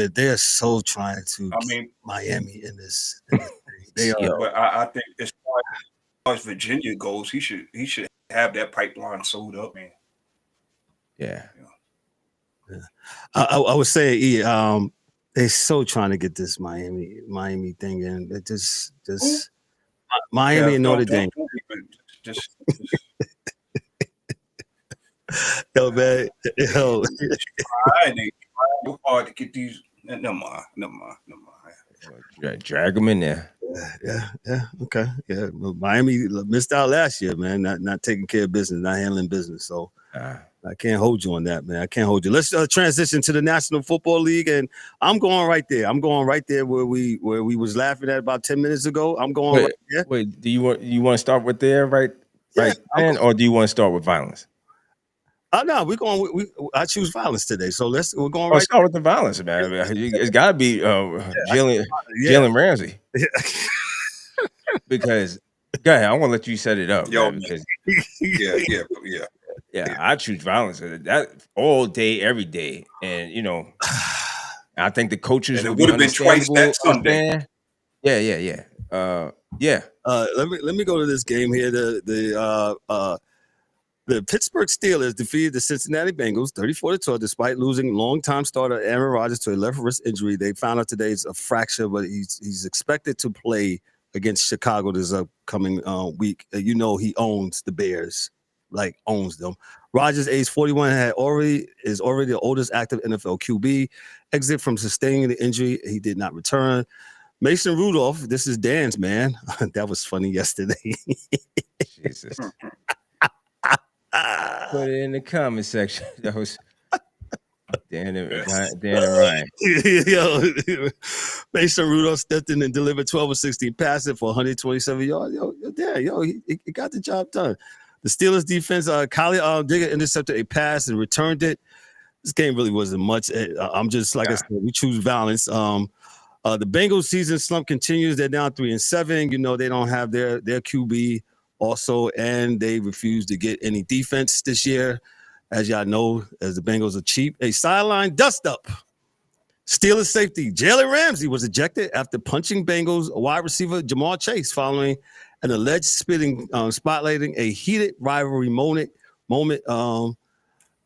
they're so trying to keep Miami in this. They are. But I think as far as Virginia goes, he should have that pipeline sold up, man. Yeah. I would say they're so trying to get this Miami thing in. It just Miami and Notre Dame. Just yo, man. Yo. They try hard to get these. Never mind. Drag them in there. Yeah. Okay. Yeah. Miami missed out last year, man. Not taking care of business, not handling business. So I can't hold you on that, man. I can't hold you. Let's transition to the National Football League, and I'm going right there. I'm going right there where we was laughing at about 10 minutes ago. I'm going right there. Wait, do you want to start with there right then, or do you want to start with violence? No, we're going. I choose violence today, so we're going. Right. Start with the violence, man. It's got to be Jalen Ramsey, because go ahead. I want to let you set it up. Yo, man, because, yeah. I choose violence that all day, every day, and you know, I think the coaches would have been twice that Sunday. Yeah. Let me go to this game here. The Pittsburgh Steelers defeated the Cincinnati Bengals 34-12 despite losing longtime starter Aaron Rodgers to a left wrist injury. They found out today it's a fracture, but he's expected to play against Chicago this upcoming week. You know he owns the Bears, owns them. Rodgers, age 41, is already the oldest active NFL QB. Exit from sustaining the injury, he did not return. Mason Rudolph, this is Dan's man. That was funny yesterday. Jesus. Put it in the comment section. That was Dan and Ryan. Yo, Mason Rudolph stepped in and delivered 12 of 16 passes for 127 yards. He got the job done. The Steelers defense, Kylie Digger intercepted a pass and returned it. This game really wasn't much. I'm just I said, we choose violence. The Bengals season slump continues. They're down 3-7. You know they don't have their QB. Also, and they refused to get any defense this year. As y'all know, as the Bengals are cheap. A sideline dust-up. Steelers safety Jalen Ramsey was ejected after punching Bengals wide receiver Jamar Chase following an alleged spotlighting a heated rivalry moment.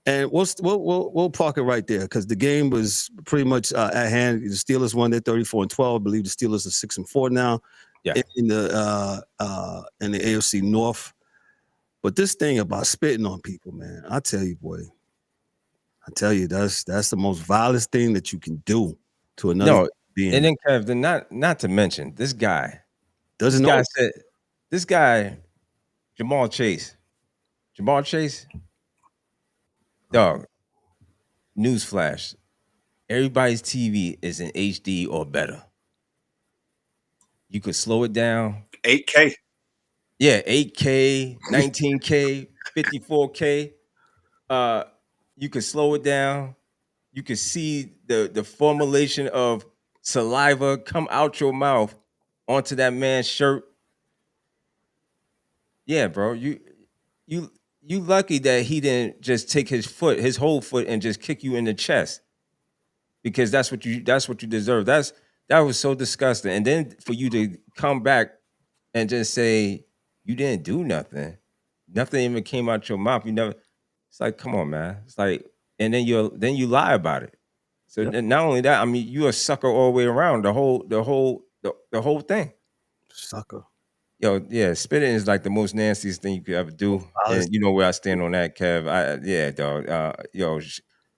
And we'll park it right there because the game was pretty much at hand. The Steelers won their 34-12. I believe the Steelers are 6-4 now. Yeah. In the AFC North. But this thing about spitting on people, man, I tell you, boy. That's the most vilest thing that you can do to another being. And then Kev, not to mention this guy. Doesn't know. This guy, Jamar Chase. Dog. Newsflash. Everybody's TV is in HD or better. You could slow it down. 8K. Yeah, 8K, 19K, 54K. You could slow it down. You could see the formulation of saliva come out your mouth onto that man's shirt. Yeah, bro. You lucky that he didn't just take his whole foot and just kick you in the chest. Because that's what you deserve. That's That was so disgusting. And then for you to come back and just say you didn't do nothing, nothing even came out your mouth. You never. It's like, come on, man. It's like, and then you lie about it. So then not only that, I mean, you a sucker all the way around. The whole thing. Sucker. Yo, yeah, spitting is like the most nastiest thing you could ever do. And you know where I stand on that, Kev. Dog.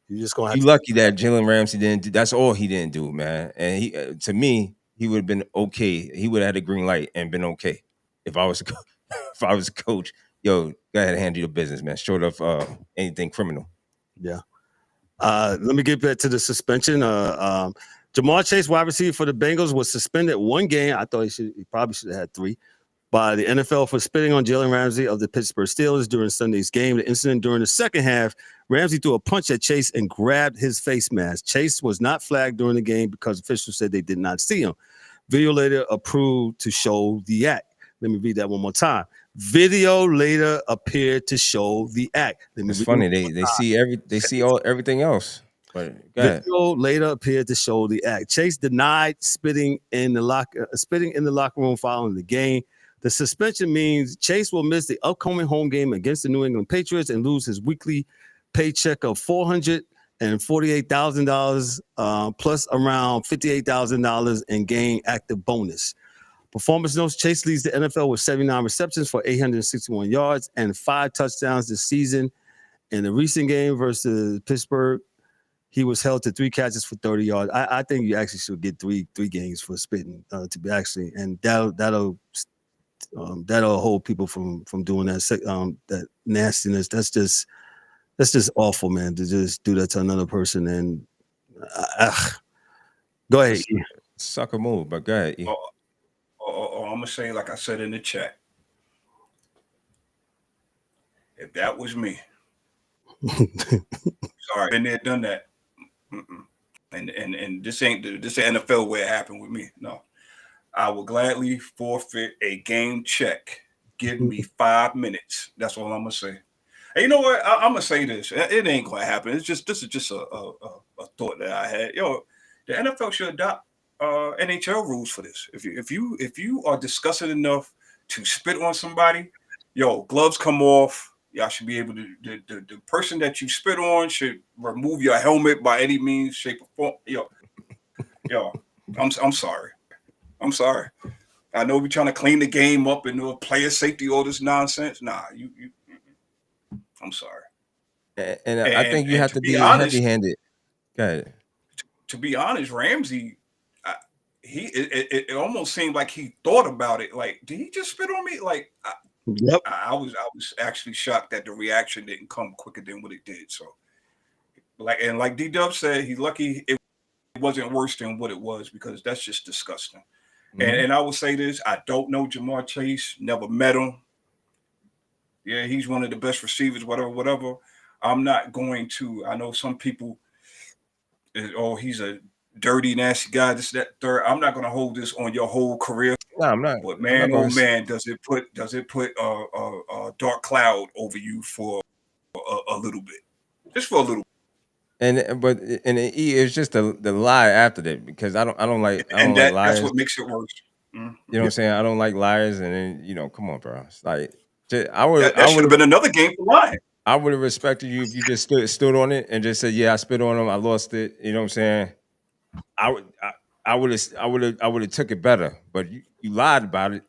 You just gonna have you lucky that Jalen Ramsey didn't do. That's all he didn't do, man. And he, to me, he would have been okay. He would have had a green light and been okay if I was a coach. Yo, go ahead and handle your business, man. Short of anything criminal. Yeah. Let me get back to the suspension. Jamar Chase, wide receiver for the Bengals, was suspended 1 game. I thought he probably should have had 3. By the NFL for spitting on Jalen Ramsey of the Pittsburgh Steelers during Sunday's game. The incident during the second half, Ramsey threw a punch at Chase and grabbed his face mask. Chase was not flagged during the game because officials said they did not see him. Video later approved to show the act. Let me read that one more time. Video later appeared to show the act. It's funny. They see everything else. But video later appeared to show the act. Chase denied spitting in the locker room following the game. The suspension means Chase will miss the upcoming home game against the New England Patriots and lose his weekly paycheck of $448,000 plus around $58,000 in game active bonus. Performance notes: Chase leads the NFL with 79 receptions for 861 yards and 5 touchdowns this season. In the recent game versus Pittsburgh, he was held to 3 catches for 30 yards. I think you actually should get three games for spitting to be actually, and that'll hold people from doing that nastiness. That's just awful, man. To just do that to another person. And go ahead. Sucker move, but go ahead. I'm gonna say, like I said in the chat, if that was me, sorry, been there, done that. And this ain't the NFL where it happened with me. No. I will gladly forfeit a game check. Give me 5 minutes. That's all I'm gonna say. And you know what? I'm gonna say this. It ain't gonna happen. This is just a thought that I had. Yo, the NFL should adopt NHL rules for this. If you are disgusting enough to spit on somebody, yo, gloves come off. Y'all should be able to. The person that you spit on should remove your helmet by any means, shape, or form. Yo, I'm sorry. I'm sorry. I know we're trying to clean the game up and do a player safety, all this nonsense. Nah, you I'm sorry. And I think you have to be heavy-handed. Go ahead. To be honest, Ramsey, it almost seemed like he thought about it. Like, did he just spit on me? Like, Yep. I was actually shocked that the reaction didn't come quicker than what it did. So, like DDubbz said, he's lucky it wasn't worse than what it was, because that's just disgusting. And I will say this: I don't know Jamar Chase, never met him. Yeah, he's one of the best receivers, whatever. I'm not going to. I know some people, he's a dirty, nasty guy, this, that, third. I'm not going to hold this on your whole career. No, I'm not. But man, man, does it put a dark cloud over you for a little bit, just for a little bit. It's just the lie after that, because I don't like like liars. That's what makes it worse. You know what I'm saying? I don't like liars, and then come on, bro. It's like that should have been another game for lying. I would have respected you if you just stood on it and just said, "Yeah, I spit on him. I lost it." You know what I'm saying? I would have took it better, but you lied about it,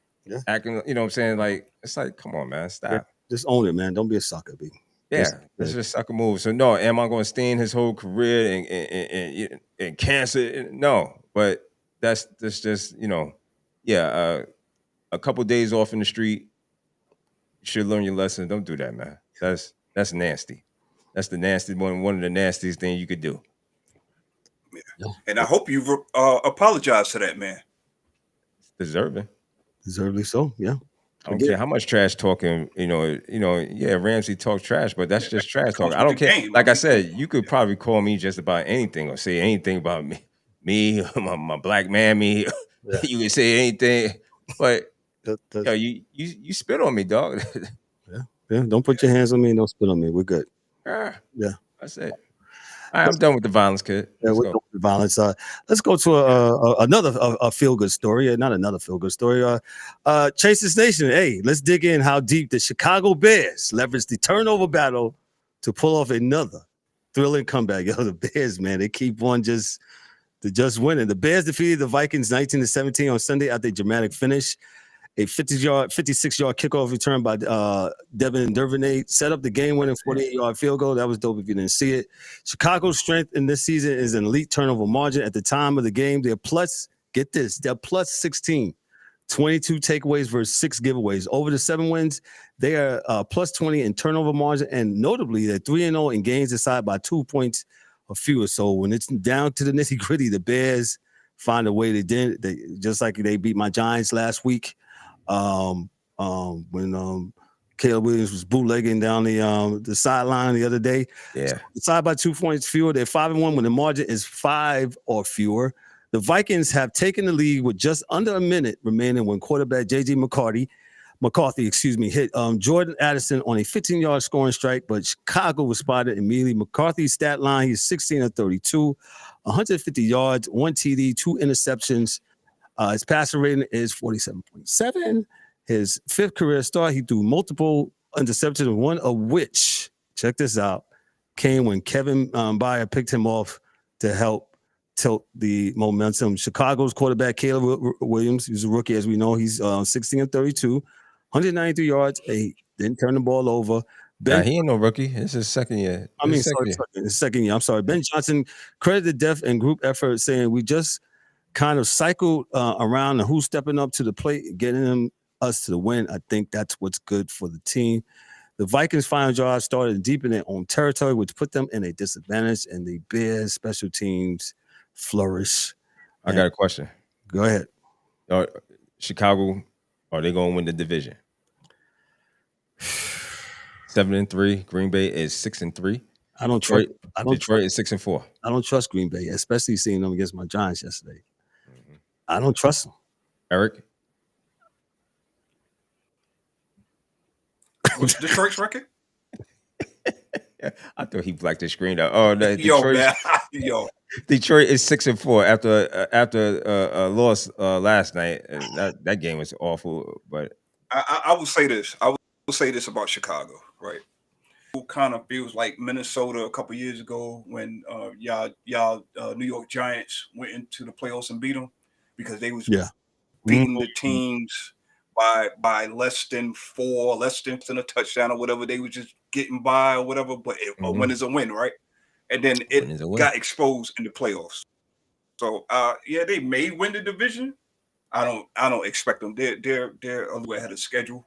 acting. You know what I'm saying? Like, it's like, come on, man, stop. Yeah, just own it, man. Don't be a sucker, B. Yeah, that's just a sucker move. So no, am I going to stain his whole career and cancer? No, but that's just a couple days off in the street. You should learn your lesson. Don't do that, man. That's nasty. That's the nasty one of the nastiest things you could do. Yeah. And I hope you've apologized to that man. Deservedly so. Yeah. I don't care how much trash talking, Ramsey talks trash, but that's just trash talking. I don't care. Like I said, you could probably call me just about anything or say anything about me, my black man, me. Yeah. You can say anything, but you spit on me, dog. Yeah. Don't put your hands on me and don't spit on me. We're good. Yeah, that's it. I'm done with the violence, kid. Let's go. With the violence. Let's go to another feel good story. Not another feel good story. Chase's Nation. Hey, let's dig in how deep the Chicago Bears leveraged the turnover battle to pull off another thrilling comeback. Yo, the Bears, man, they keep on just winning. The Bears defeated the Vikings 19-17 on Sunday after a dramatic finish. A 56-yard kickoff return by Devin Duvernay set up the game-winning 48-yard field goal. That was dope if you didn't see it. Chicago's strength in this season is an elite turnover margin. At the time of the game, they're plus 16, 22 takeaways versus 6 giveaways. Over the 7 wins, they are plus 20 in turnover margin, and notably, they're 3-0 in games decided by 2 points or fewer. So when it's down to the nitty-gritty, the Bears find a way. They just like they beat my Giants last week. When Caleb Williams was bootlegging down the sideline the other day. Yeah. Decided by 2 points fewer. They're 5-1 when the margin is 5 or fewer. The Vikings have taken the lead with just under a minute remaining when quarterback J.J. McCarthy, hit Jordan Addison on a 15-yard scoring strike, but Chicago responded immediately. McCarthy's stat line, he's 16 of 32, 150 yards, 1 TD, 2 interceptions. His passer rating is 47.7. His 5th career start, he threw multiple interceptions, one of which, check this out, came when Kevin Byard picked him off to help tilt the momentum. Chicago's quarterback, Caleb Williams, he's a rookie, as we know. He's 16 of 32, 193 yards. He didn't turn the ball over. He ain't no rookie. It's his second year. His second year. I'm sorry. Ben Johnson credited depth and group effort, saying we just kind of cycled around and who's stepping up to the plate, getting us to the win. I think that's what's good for the team. The Vikings' final drive started deep in their own territory, which put them in a disadvantage, and the Bears' special teams flourish. I got a question. Go ahead. Chicago, are they going to win the division? 7-3. Green Bay is 6-3. I don't trust. Detroit is 6-4. I don't trust Green Bay, especially seeing them against my Giants yesterday. Mm-hmm. I don't trust them. Eric, what's Detroit's record? I thought he blacked the screen out. Oh, Detroit is 6-4 after a loss last night. And that game was awful. But I will say this. I will say this about Chicago, right? It kind of feels like Minnesota a couple years ago when y'all New York Giants went into the playoffs and beat them because they was beating the teams by less than 4, less than a touchdown or whatever. They were just getting by or whatever, but a win is a win, right? And then it got exposed in the playoffs. So they may win the division. I don't expect them. They're a little ahead of schedule.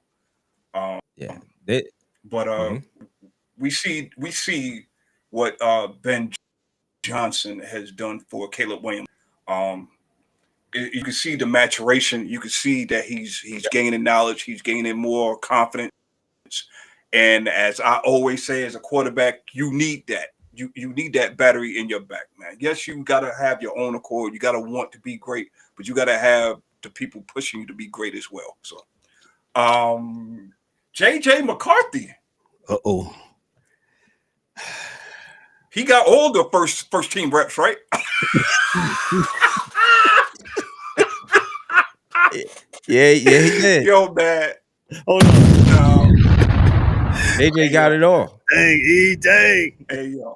We see what Ben Johnson has done for Caleb Williams. You can see the maturation. You can see that he's gaining knowledge. He's gaining more confidence. And as I always say, as a quarterback, you need that. You need that battery in your back, man. Yes, you got to have your own accord. You got to want to be great, but you got to have the people pushing you to be great as well. So, J.J. McCarthy. Uh-oh. He got all the first team reps, right? Yeah, he did. Yo, man. Hold on. AJ got it all. Dang, dang. Hey, yo.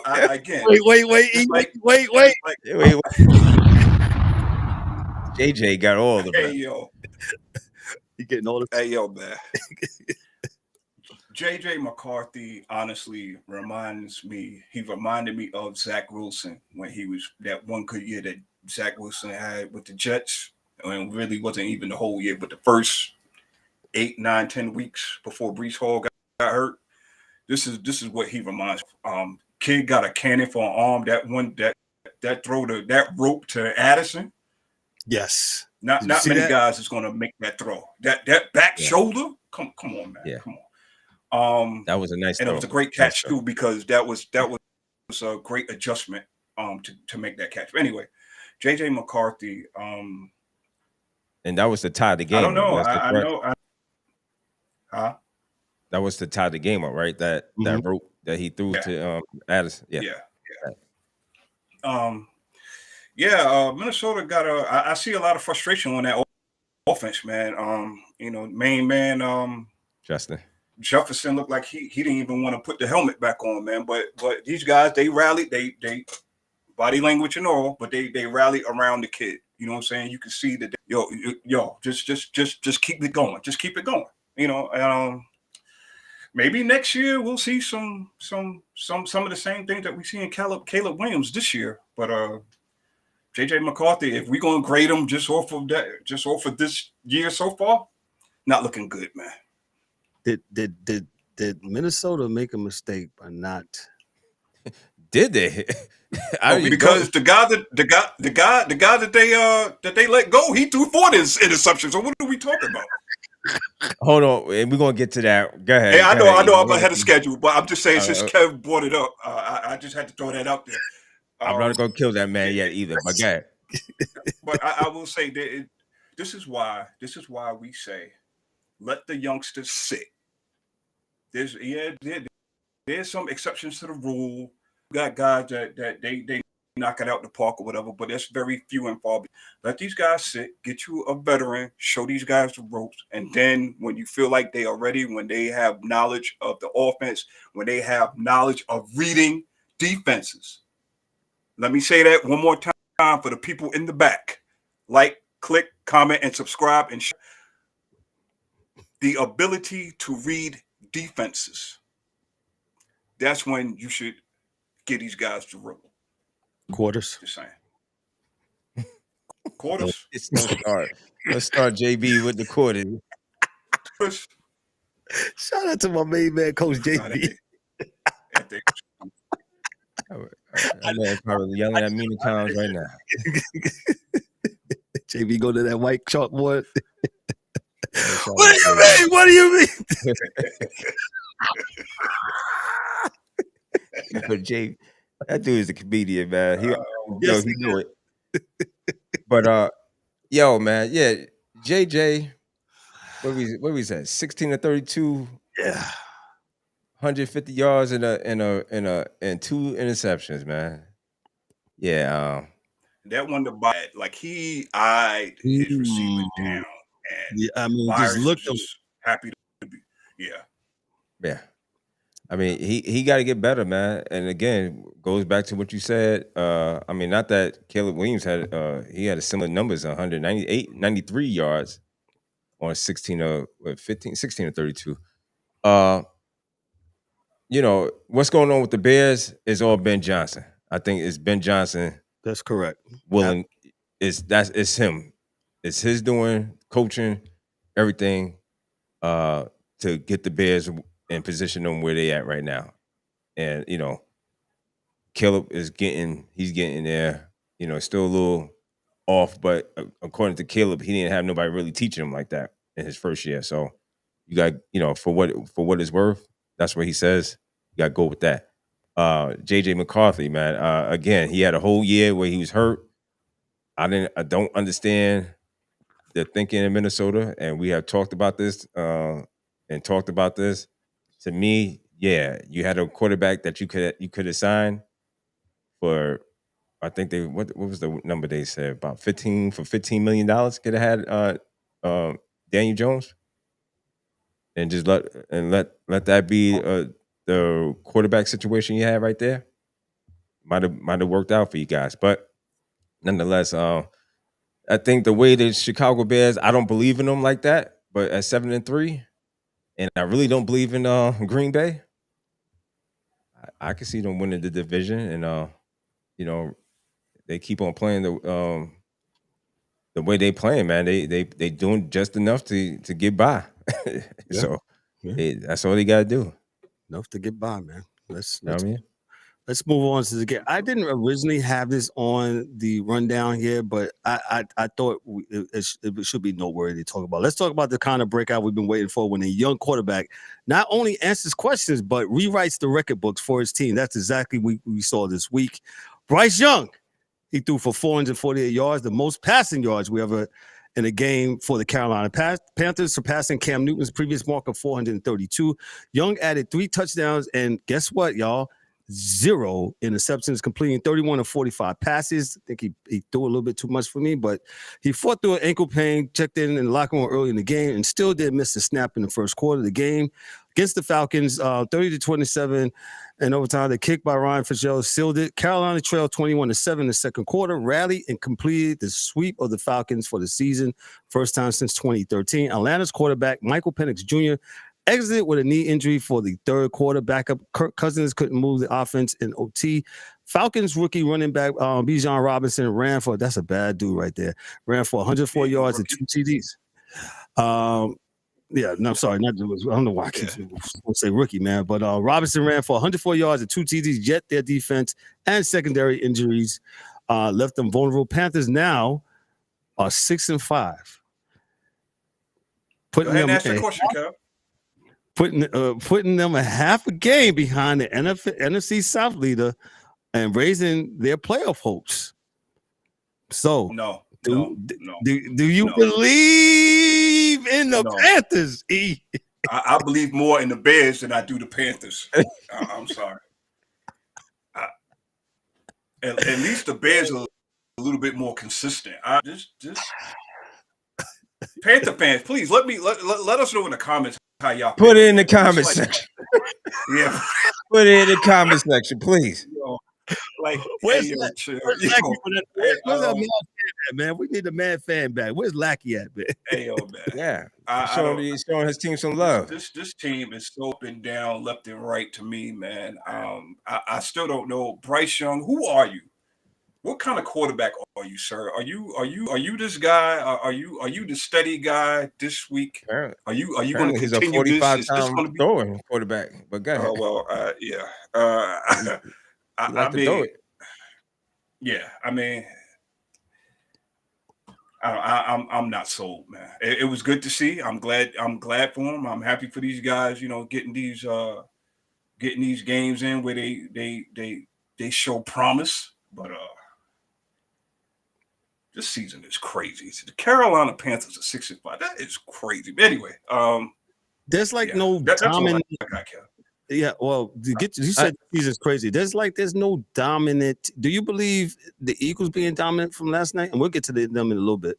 Again. Wait. JJ got all the Hey, yo. You getting all the Hey, yo, man. J.J. McCarthy honestly reminded me of Zach Wilson when he was that one good year that Zach Wilson had with the Jets. And really wasn't even the whole year, but the first 8, 9, 10 weeks before Breece Hall got hurt. This is what he reminds me. Kid got a cannon for an arm. That throw that rope to Addison. Yes. Not many guys is gonna make that throw. That back shoulder. Come on, man. Yeah. Come on. That was a nice and throw. It was a great catch too, because that was a great adjustment to make that catch. But anyway, JJ McCarthy, and that was to tie the game. I don't know. I know. That was to tie the game up, right? That rope. that he threw to Addison. Minnesota got I see a lot of frustration on that offense, man. Main man, Justin Jefferson looked like he didn't even want to put the helmet back on, man. But these guys, they rallied, they body language and all, but they rallied around the kid. You know what I'm saying? You can see that just keep it going. Just keep it going. Maybe next year we'll see some of the same things that we see in Caleb Williams this year. But JJ McCarthy, if we're gonna grade him just off of this year so far, not looking good, man. Did Minnesota make a mistake by not? Did they? Because the guy that they let go, he threw 4 interceptions. So what are we talking about? Hold on, and we're gonna get to that. Go ahead. Hey, I know I'm ahead of schedule, but I'm just saying since Kev brought it up, I just had to throw that out there. I'm not gonna kill that man yet either. But go ahead. But I will say that this is why we say let the youngsters sit. There's some exceptions to the rule. We got guys that they knock it out the park or whatever, but it's very few and far. Let these guys sit, get you a veteran, show these guys the ropes, and then when you feel like they are ready, when they have knowledge of the offense, when they have knowledge of reading defenses. Let me say that one more time for the people in the back. Like, click, comment, and subscribe, and the ability to read defenses. That's when you should get these guys to rope. Quarters. Just saying. Quarters. Let's start JB with the quarters. Shout out to my main man, Coach JB. That man's probably yelling at me in the comments right now. JB go to that white chalkboard. What do you mean? What do you mean? But Jay, that dude is a comedian, man. He knew it. But man, JJ, what we said, 16 to 32, 150 yards and 2 interceptions, man. Yeah, that one to buy it. Like he eyed his receiver down, and just looked happy to be. Yeah. I mean, he got to get better, man. And again, goes back to what you said. Not that Caleb Williams had a similar numbers, 93 yards on 16 or 32. What's going on with the Bears is all Ben Johnson. I think it's Ben Johnson. That's correct. Willing, it's him. It's his doing, coaching, everything, to get the Bears and position them where they at right now. And, Caleb he's getting there, still a little off, but according to Caleb, he didn't have nobody really teaching him like that in his first year. So you got, for what it's worth, that's what he says. You got to go with that. JJ McCarthy, man, again, he had a whole year where he was hurt. I don't understand the thinking in Minnesota, and we have talked about this To me, you had a quarterback that you could have signed for. I think what was the number they said, about $15 million could have had Daniel Jones, and just let that be the quarterback situation you had right there. Might have worked out for you guys, but nonetheless, I think the way the Chicago Bears, I don't believe in them like that. But at 7-3. And I really don't believe in Green Bay. I can see them winning the division, and they keep on playing the way they playing, man. They doing just enough to get by. So that's all they got to do. Enough to get by, man. Let's move on to the game. I didn't originally have this on the rundown here, but I thought it should be noteworthy to talk about. Let's talk about the kind of breakout we've been waiting for when a young quarterback not only answers questions, but rewrites the record books for his team. That's exactly what we saw this week. Bryce Young, he threw for 448 yards, the most passing yards we ever in a game for the Carolina Panthers, surpassing Cam Newton's previous mark of 432. Young added 3 touchdowns, and guess what, y'all? 0 interceptions, completing 31 of 45 passes. I think he threw a little bit too much for me, but he fought through an ankle pain, checked in the locker room early in the game, and still did miss a snap in the first quarter of the game. Against the Falcons, 30-27 in overtime. The kick by Ryan Fitzgerald sealed it. Carolina trailed 21-7 in the second quarter, rallied and completed the sweep of the Falcons for the season, first time since 2013. Atlanta's quarterback, Michael Penix Jr., exited with a knee injury for the third quarter. Backup Kirk Cousins couldn't move the offense in OT. Falcons rookie running back Bijan Robinson ran for, that's a bad dude right there, ran for 104 yards and 2 TDs. Yeah, no, I'm sorry, I don't know why I keep say rookie, man. But Robinson ran for 104 yards and 2 TDs, yet their defense and secondary injuries left them vulnerable. Panthers now are 6-5. Go ahead and ask the question, Kev. Putting them a half a game behind the NFC South leader and raising their playoff hopes. So do you believe in the Panthers, E? I believe more in the Bears than I do the Panthers. I'm sorry. At least the Bears are a little bit more consistent. Just Panther fans, please let us know in the comments how y'all put it in the comment section. Yeah, put it in the comment section, please. Where's Lackey at, man? We need the Mad fan back. Where's Lackey at, man? Hey, yo, man. Yeah, he's showing his team some love. This team is so up and down, left and right to me, man. I still don't know. Bryce Young, who are you? What kind of quarterback are you, sir? Are you this guy? Are you the steady guy this week? Apparently. Are you going to continue he's a 45 this? time throwing quarterback, but go ahead. Oh well, yeah. I mean, yeah. I mean, I'm not sold, man. It was good to see. I'm glad for them. I'm happy for these guys. Getting these games in where they show promise, but this season is crazy. The Carolina Panthers are 6-5. That is crazy. But anyway, there's no dominant. Yeah, well, you said the season's crazy. There's no dominant. Do you believe the Eagles being dominant from last night? And we'll get to them in a little bit.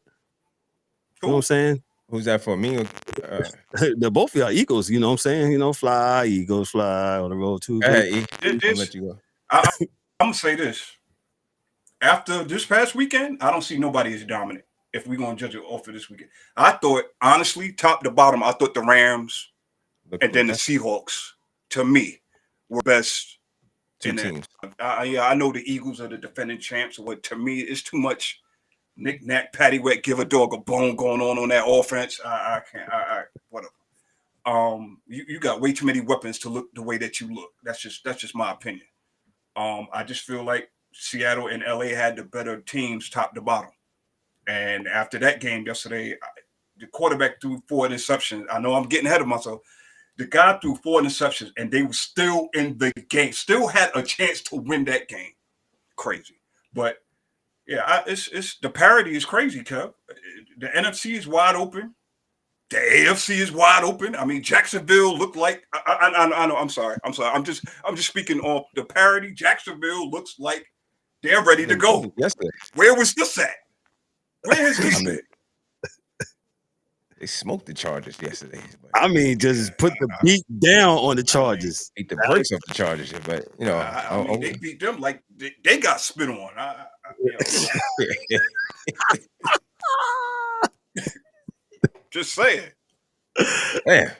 You know what I'm saying? Who's that for me? They're both y'all Eagles. You know what I'm saying? Fly, Eagles, fly on the road too. Hey, I'll let you go. I'm gonna say this. After this past weekend, I don't see nobody as dominant. If we're gonna judge it off of this weekend, I thought honestly, top to bottom, I thought the Rams and then the Seahawks, to me, were best. Two teams. I know the Eagles are the defending champs. But to me, it's too much knick-knack, paddywhack, give a dog a bone going on that offense. I can't. Whatever. You got way too many weapons to look the way that you look. That's just my opinion. I just feel like Seattle and LA had the better teams top to bottom. And after that game yesterday, the quarterback threw 4 interceptions. I know I'm getting ahead of myself. The guy threw 4 interceptions, and they were still in the game, still had a chance to win that game. Crazy. But, yeah, it's the parity is crazy, Kev. The NFC is wide open. The AFC is wide open. I mean, Jacksonville looked like I know. I'm sorry. I'm just speaking off the parity. Jacksonville looks like they're ready to go. Yesterday. Where was this at? Where is this at? They smoked the Chargers yesterday. I mean, just put the beat down on the Chargers. Beat the brakes off the Chargers, but I mean, they beat them like they got spit on. Just saying. Yeah.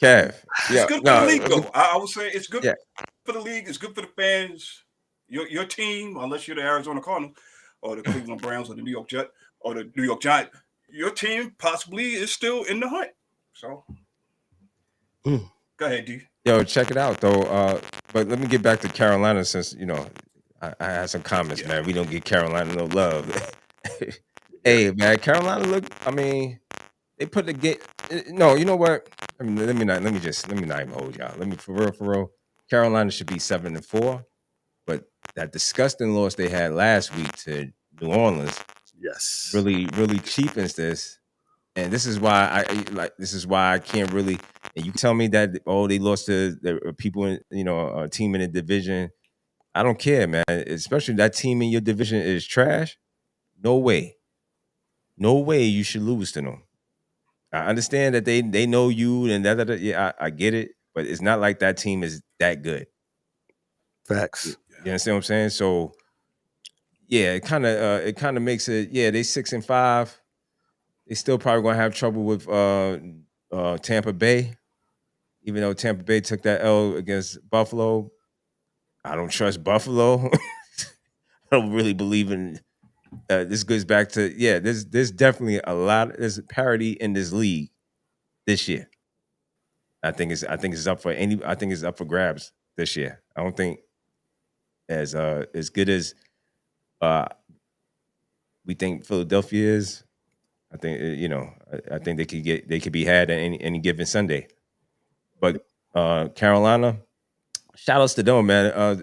Kev. It's good for the league, though. I would say it's good for the league. It's good for the fans. Your team, unless you're the Arizona Cardinals or the Cleveland Browns or the New York Jets or the New York Giants, your team possibly is still in the hunt. So go ahead, D. Yo, check it out, though. But let me get back to Carolina since, I had some comments, man. We don't give Carolina no love. Hey, man, Carolina they put the game. No, you know what? I mean, let me not even hold y'all. For real. Carolina should be 7-4, but that disgusting loss they had last week to New Orleans Yes. really, really cheapens this. And this is why I can't really. And you tell me that they lost to the people in a team in the division. I don't care, man. Especially that team in your division is trash. No way you should lose to them. I understand that they know you and that. Yeah, I get it, but it's not like that team is that good. Facts. You understand what I'm saying? So yeah, it kind of makes it. Yeah, they 6-5. They still probably gonna have trouble with Tampa Bay, even though Tampa Bay took that L against Buffalo. I don't trust Buffalo. I don't really believe in. This goes back to There's definitely there's parity in this league this year. I think it's up for grabs this year. I don't think as good as we think Philadelphia is. I think I think they could be had at any given Sunday. But Carolina, shout outs to them, man.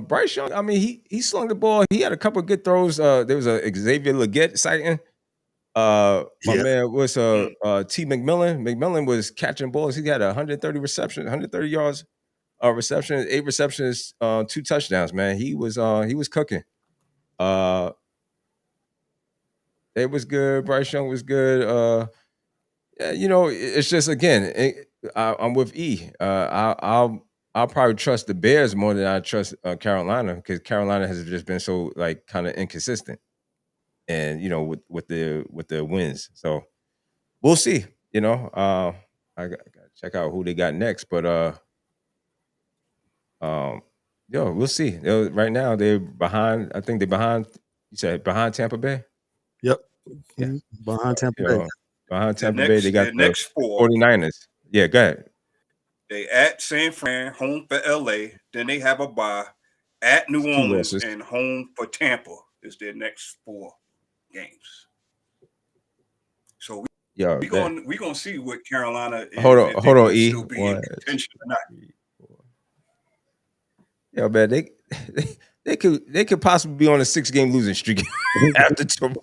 Bryce Young, I mean, he slung the ball. He had a couple of good throws. There was a Xavier Legette sighting. My man was T. McMillan. McMillan was catching balls. He had 130 receptions, 130 yards reception, 8 receptions, 2 touchdowns. Man, he was cooking. It was good. Bryce Young was good. It's just again, I'm with E. I'll probably trust the Bears more than I trust Carolina because Carolina has just been so kind of inconsistent, and with the wins. So we'll see. I got to check out who they got next, but we'll see. Right now they're behind. I think they're behind. You said behind Tampa Bay. Yep. Yeah. Behind Tampa Bay. Behind Tampa Bay, they got the next 4 49ers. Yeah, go ahead. They at San Fran, home for LA. Then they have a bye at New Orleans and home for Tampa is their next 4 games. So we're gonna see what Carolina is. Hold on, E. Still be in contention or not. Yeah, man, they could possibly be on a 6-game losing streak after tomorrow.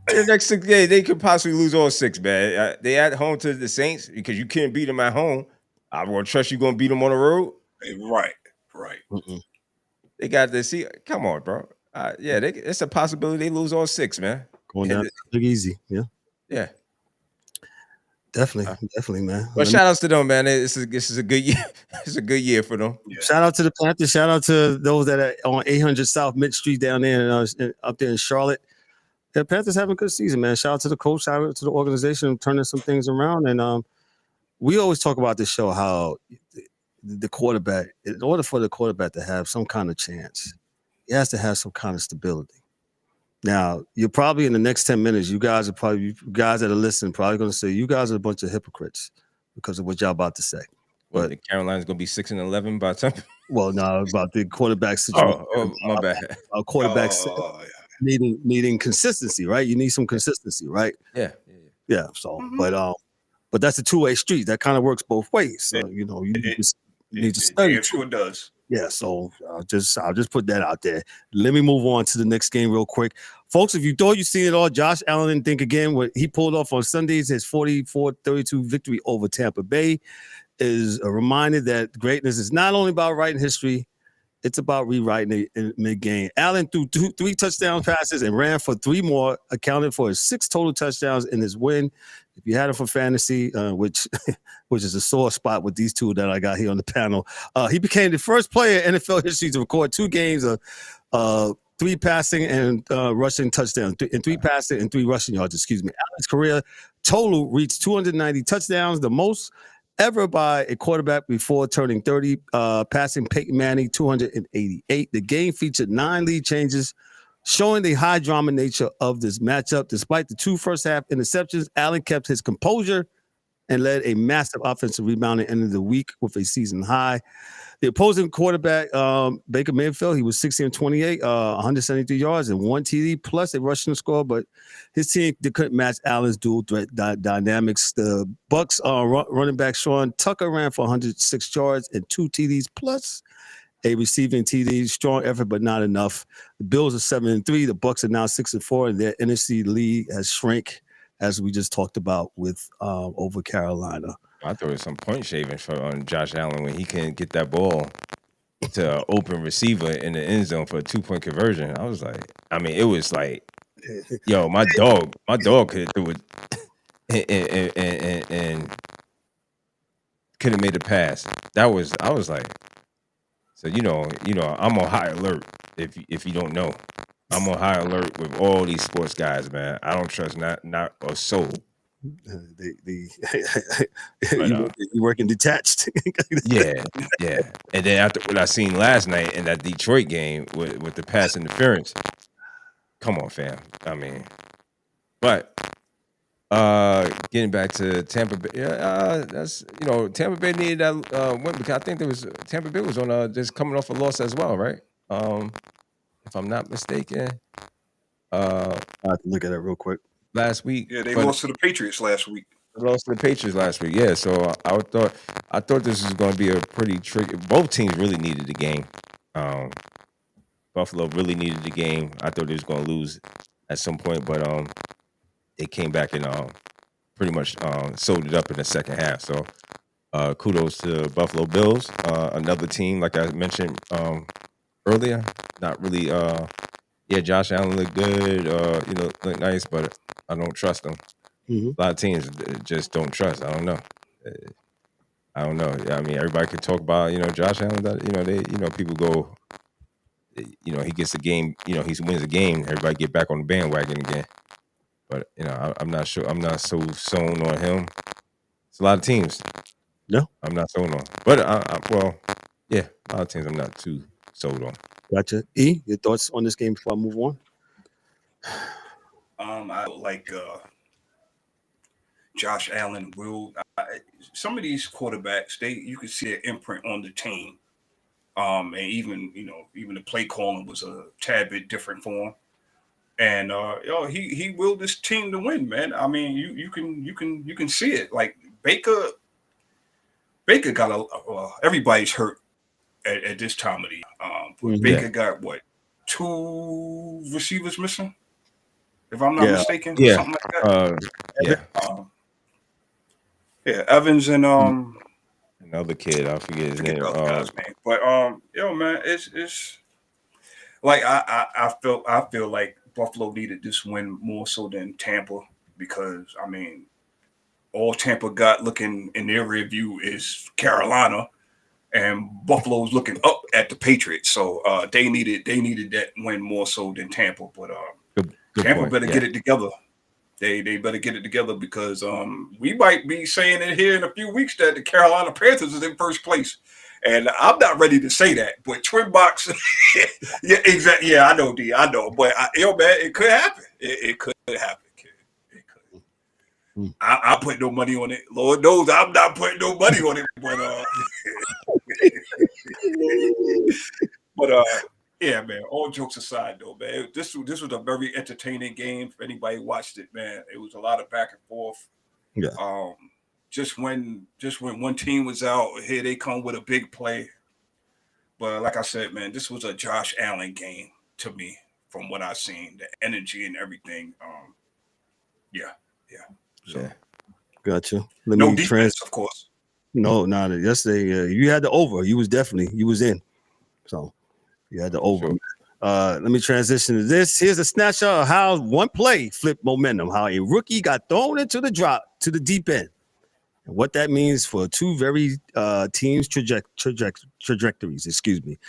In the next 6 games, they could possibly lose all 6, man. They at home to the Saints because you can't beat them at home. I won't trust you going to beat them on the road. Right. Mm-mm. They got to see. Come on, bro. It's a possibility they lose all 6, man. Going down big easy. Yeah. Definitely, man. Well, shout outs to them, man. This is a good year. It's a good year for them. Yeah. Shout out to the Panthers. Shout out to those that are on 800 South Mid Street down there up there in Charlotte. The Panthers having a good season, man. Shout out to the coach. Shout out to the organization turning some things around. And we always talk about this show how the quarterback, in order for the quarterback to have some kind of chance, he has to have some kind of stability. Now, you're probably in the next 10 minutes, you guys that are listening probably going to say, you guys are a bunch of hypocrites because of what y'all about to say. But the Carolina's going to be 6-11 by the time. Well, no, about the quarterback situation. My bad. Our quarterbacks needing consistency, right? You need some consistency, right? Yeah. So, but that's a 2-way street. That kind of works both ways. So, you need to study. It sure does. Yeah, so I'll just put that out there. Let me move on to the next game real quick. Folks, if you thought you seen it all, Josh Allen didn't think again. What he pulled off on Sundays, his 44-32 victory over Tampa Bay is a reminder that greatness is not only about writing history, it's about rewriting it in mid-game. Allen threw 3 touchdown passes and ran for 3 more, accounted for his 6 total touchdowns in his win. If you had him for fantasy, which is a sore spot with these 2 that I got here on the panel, he became the first player in NFL history to record 2 games of 3 passing and rushing touchdowns, and 3 passing and 3 rushing yards. Excuse me. Allen's career total reached 290 touchdowns, the most ever by a quarterback before turning 30, passing Peyton Manning 288. The game featured 9 lead changes, showing the high drama nature of this matchup. Despite the 2 first-half interceptions, Allen kept his composure and led a massive offensive rebound at the end of the week with a season high. The opposing quarterback, Baker Mayfield, he was 16-28, 173 yards and 1 TD, plus a rushing score, but his team couldn't match Allen's dual threat dynamics. The Bucs running back Sean Tucker ran for 106 yards and 2 TDs, plus a receiving TD. Strong effort, but not enough. The Bills are 7-3. The Bucks are now 6-4, and their NFC lead has shrank, as we just talked about with over Carolina. I thought it was some point shaving on Josh Allen when he can't get that ball to an open receiver in the end zone for a 2-point conversion. I was like, I mean, it was like, yo, my dog could do it and could have made a pass. I was like, so you know, I'm on high alert. If you don't know, I'm on high alert with all these sports guys, man. I don't trust not a soul. You working detached. yeah. And then after what I seen last night in that Detroit game with the pass interference, come on, fam. I mean, but getting back to Tampa Bay, that's Tampa Bay needed that win because I think Tampa Bay was on just coming off a loss as well, right? If I'm not mistaken. I have to look at it real quick. Last week, yeah, they lost to the Patriots last week. Yeah. So I thought this was going to be a pretty tricky. Both teams really needed the game. Buffalo really needed the game. I thought they was going to lose at some point, but they came back and pretty much sold it up in the second half. So kudos to Buffalo Bills, another team like I mentioned earlier. Not really. Josh Allen looked good. Looked nice, but I don't trust him. Mm-hmm. A lot of teams just don't trust. I don't know. I mean, everybody could talk about Josh Allen. People go. He gets a game. He wins a game. Everybody get back on the bandwagon again. But I'm not sure. I'm not so sewn on him. It's a lot of teams. No, I'm not sewn on. But a lot of teams I'm not too sold on. Gotcha. E, your thoughts on this game before I move on? I like Josh Allen. Some of these quarterbacks, you can see their imprint on the team. And even the play calling was a tad bit different for him. And he willed this team to win, man. I mean, you can see it. Like Baker got everybody's hurt at this time of the year. Baker got what, 2 receivers missing, if I'm not mistaken. Yeah, something like that. Evans and another kid, I forget his name. Guy's name. But man, it's like I feel like Buffalo needed this win more so than Tampa, because I mean, all Tampa got looking in their rear view is Carolina, and Buffalo's looking up at the Patriots. So they needed that win more so than Tampa. But good Tampa point. better get it together. They better get it together, because we might be saying it here in a few weeks that the Carolina Panthers is in first place. And I'm not ready to say that, but Twin Box, yeah, exactly. Yeah, I know, D. I know, but man, it could happen. It could happen, kid. It could. I put no money on it. Lord knows I'm not putting no money on it. But yeah, man. All jokes aside, though, man, this was a very entertaining game. If anybody watched it, man, it was a lot of back and forth. Yeah. Just when one team was out, here they come with a big play. But like I said, man, this was a Josh Allen game to me, from what I've seen, the energy and everything. So, gotcha. No defense, of course. No, not yesterday. You had the over. You was in. So you had the over. Sure. Let me transition to this. Here's a snapshot of how one play flipped momentum, how a rookie got thrown into the deep end, and what that means for two very teams' trajectories. Excuse me.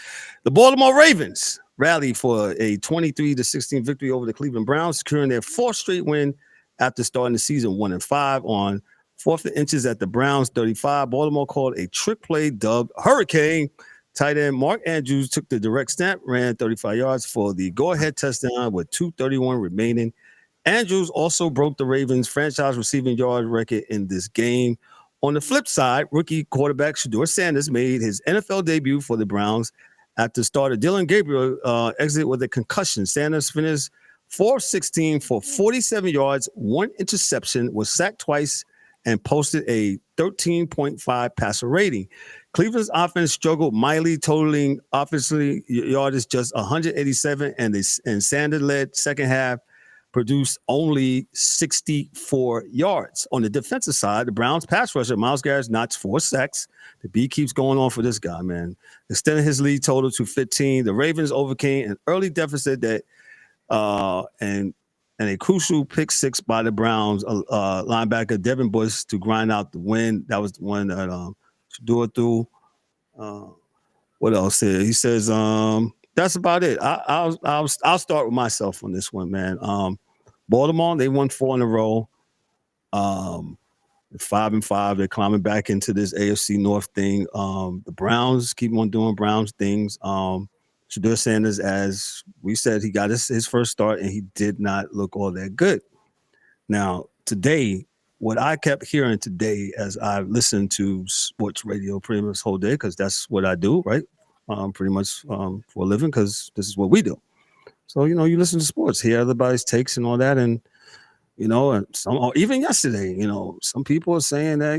The Baltimore Ravens rallied for a 23-16 victory over the Cleveland Browns, securing their 4th straight win after starting the season 1-5 on 4th and inches at the Browns 35. Baltimore called a trick play dubbed Hurricane. Tight end Mark Andrews took the direct snap, ran 35 yards for the go-ahead touchdown with 2:31 remaining. Andrews also broke the Ravens' franchise receiving yard record in this game. On the flip side, rookie quarterback Shedeur Sanders made his NFL debut for the Browns after starter Dylan Gabriel exited with a concussion. Sanders finished 4-16 for 47 yards, 1 interception, was sacked twice, and posted a 13.5 passer rating. Cleveland's offense struggled mightily, totaling offensively yardage just 187, and Sanders-led second half produced only 64 yards. On the defensive side, the Browns pass rusher, Myles Garrett, notched 4 sacks. The beat keeps going on for this guy, man. Extending his lead total to 15. The Ravens overcame an early deficit that and a crucial pick 6 by the Browns linebacker Devin Bush to grind out the win. That was the one that Shedeur threw. What else here? He says that's about it. I'll start with myself on this one, man. Baltimore, they won 4 in a row. 5-5. They're climbing back into this AFC North thing. The Browns keep on doing Browns things. Shedeur Sanders, as we said, he got his first start and he did not look all that good. Now, today, what I kept hearing today as I listened to sports radio pretty much whole day, because that's what I do, right? Pretty much for a living, because this is what we do. So, you listen to sports, hear everybody's takes and all that. And, and some, even yesterday, some people are saying that,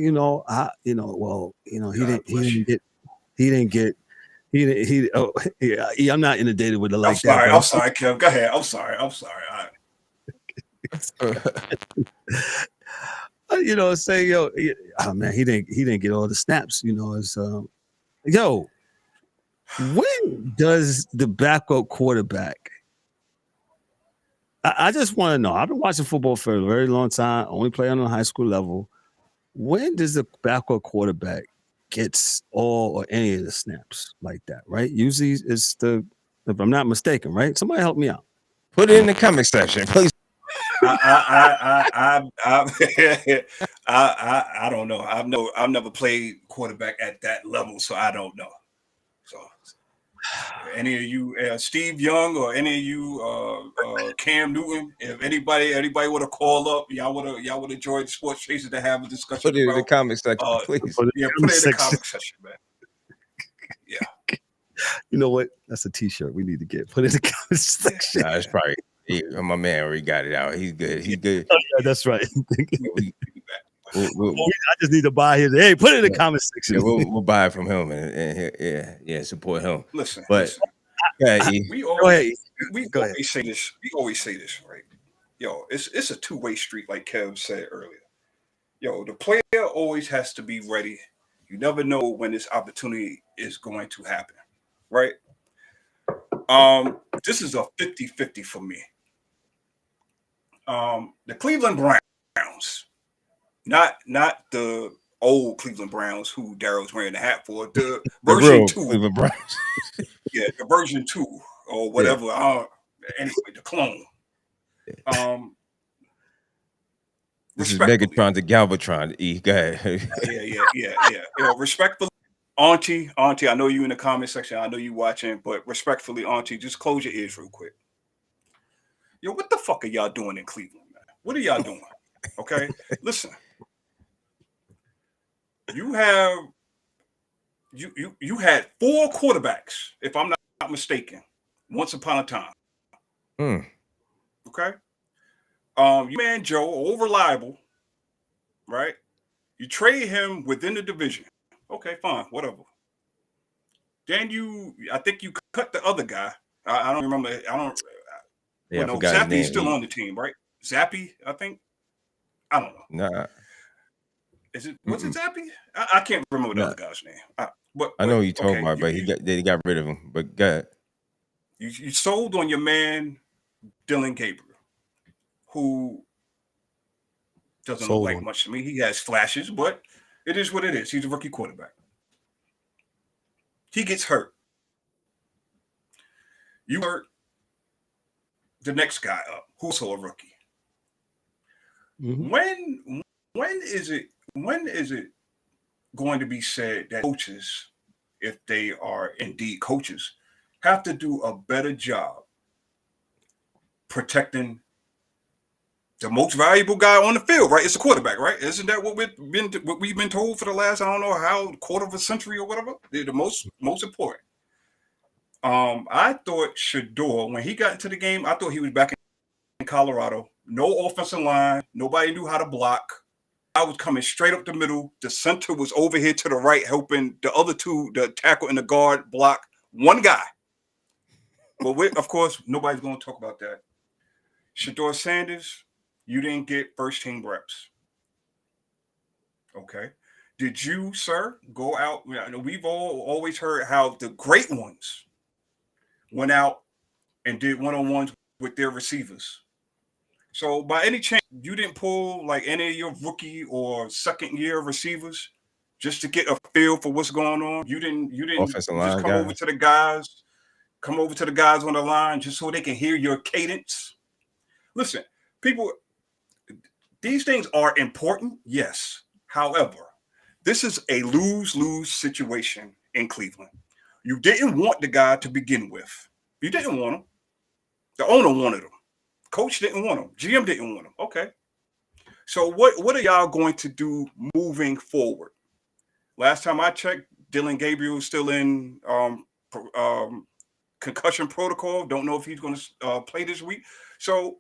I'm not inundated with it like that. I'm sorry, Kev. Go ahead. I'm sorry. All right. Say, oh man, he didn't get all the snaps. When does the backup quarterback? I just want to know. I've been watching football for a very long time. Only play on a high school level. When does the backup quarterback gets all or any of the snaps like that? Right? Usually, it's if I'm not mistaken, right? Somebody help me out. Put it in the comment section, please. I don't know. I've never played quarterback at that level, so I don't know. So, any of you, Steve Young, or any of you, Cam Newton, if anybody want to call up, y'all would enjoy the Sports Chaser to have a discussion. Put it in the comment section, please. Put it in the comment section, man. Yeah. You know what? That's a T-shirt we need to get. Put it in the comment section. Nah, it's probably. My man already got it out. He's good. Oh, yeah, that's right. I just need to buy his. Hey, put it in the comment section. Yeah, we'll buy it from him and support him. Listen, we always say this. We always say this, right? Yo, it's a two-way street, like Kev said earlier. Yo, the player always has to be ready. You never know when this opportunity is going to happen, right? This is a 50-50 for me. The Cleveland Browns, not the old Cleveland Browns who Daryl's wearing the hat for, the version 2. Cleveland Browns. Yeah, the version 2 or whatever. Yeah. Anyway, the clone. This is Megatron to Galvatron. Go ahead. Yeah. Respectfully, Auntie, I know you in the comment section. I know you watching, but respectfully, Auntie, just close your ears real quick. Yo, what the fuck are y'all doing in Cleveland, man? What are y'all doing? Okay, listen. You had 4 quarterbacks, if I'm not mistaken, once upon a time. Okay. You man Joe, old reliable, right? You trade him within the division. Okay, fine, whatever. Then I think you cut the other guy. I don't remember. Yeah, I forgot his name. Zappy's still on the team, right? Zappy, I think. I don't know. Nah. Was it Zappy? I can't remember the other guy's name. I know you told me, but they got rid of him. But go ahead. You sold on your man Dylan Gabriel, who doesn't look like much to me. He has flashes, but it is what it is. He's a rookie quarterback. He gets hurt. You hurt the next guy up, who's also a rookie. Mm-hmm. When is it going to be said that coaches, if they are indeed coaches, have to do a better job protecting the most valuable guy on the field, right? It's a quarterback, right? Isn't that what we've been told for the last, I don't know how, quarter of a century or whatever? They're the most important. I thought Shedeur, when he got into the game, I thought he was back in Colorado. No offensive line. Nobody knew how to block. was coming straight up the middle. The center was over here to the right, helping the other two, the tackle and the guard, block one guy. But of course, nobody's going to talk about that. Shedeur Sanders, you didn't get first team reps. Okay. Did you, sir, go out? We've always heard how the great ones went out and did one-on-ones with their receivers. So by any chance, you didn't pull like any of your rookie or second year receivers just to get a feel for what's going on? You didn't Offensive line just come guys. over to the guys on the line just so they can hear your cadence. Listen, people, these things are important, yes. However, this is a lose-lose situation in Cleveland. You didn't want the guy to begin with. You didn't want him. The owner wanted him. Coach didn't want him. GM didn't want him. Okay. So what are y'all going to do moving forward? Last time I checked, Dylan Gabriel was still in concussion protocol. Don't know if he's going to play this week. So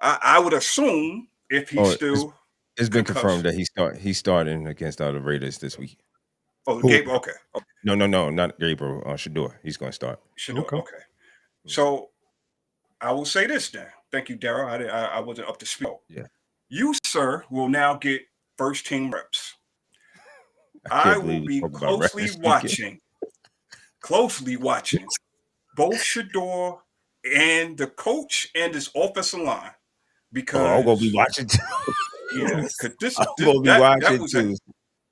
I would assume if he's still it's been confirmed that he's starting against the Raiders this week. Oh, Gabriel. Okay. No, not Gabriel. Shedeur. He's going to start. Shedeur. Okay. So I will say this then. Thank you, Darryl. I wasn't up to speed. Yeah. You, sir, will now get first team reps. I will be closely watching both Shedeur and the coach and his offensive line because I'm gonna be watching too. Yeah, because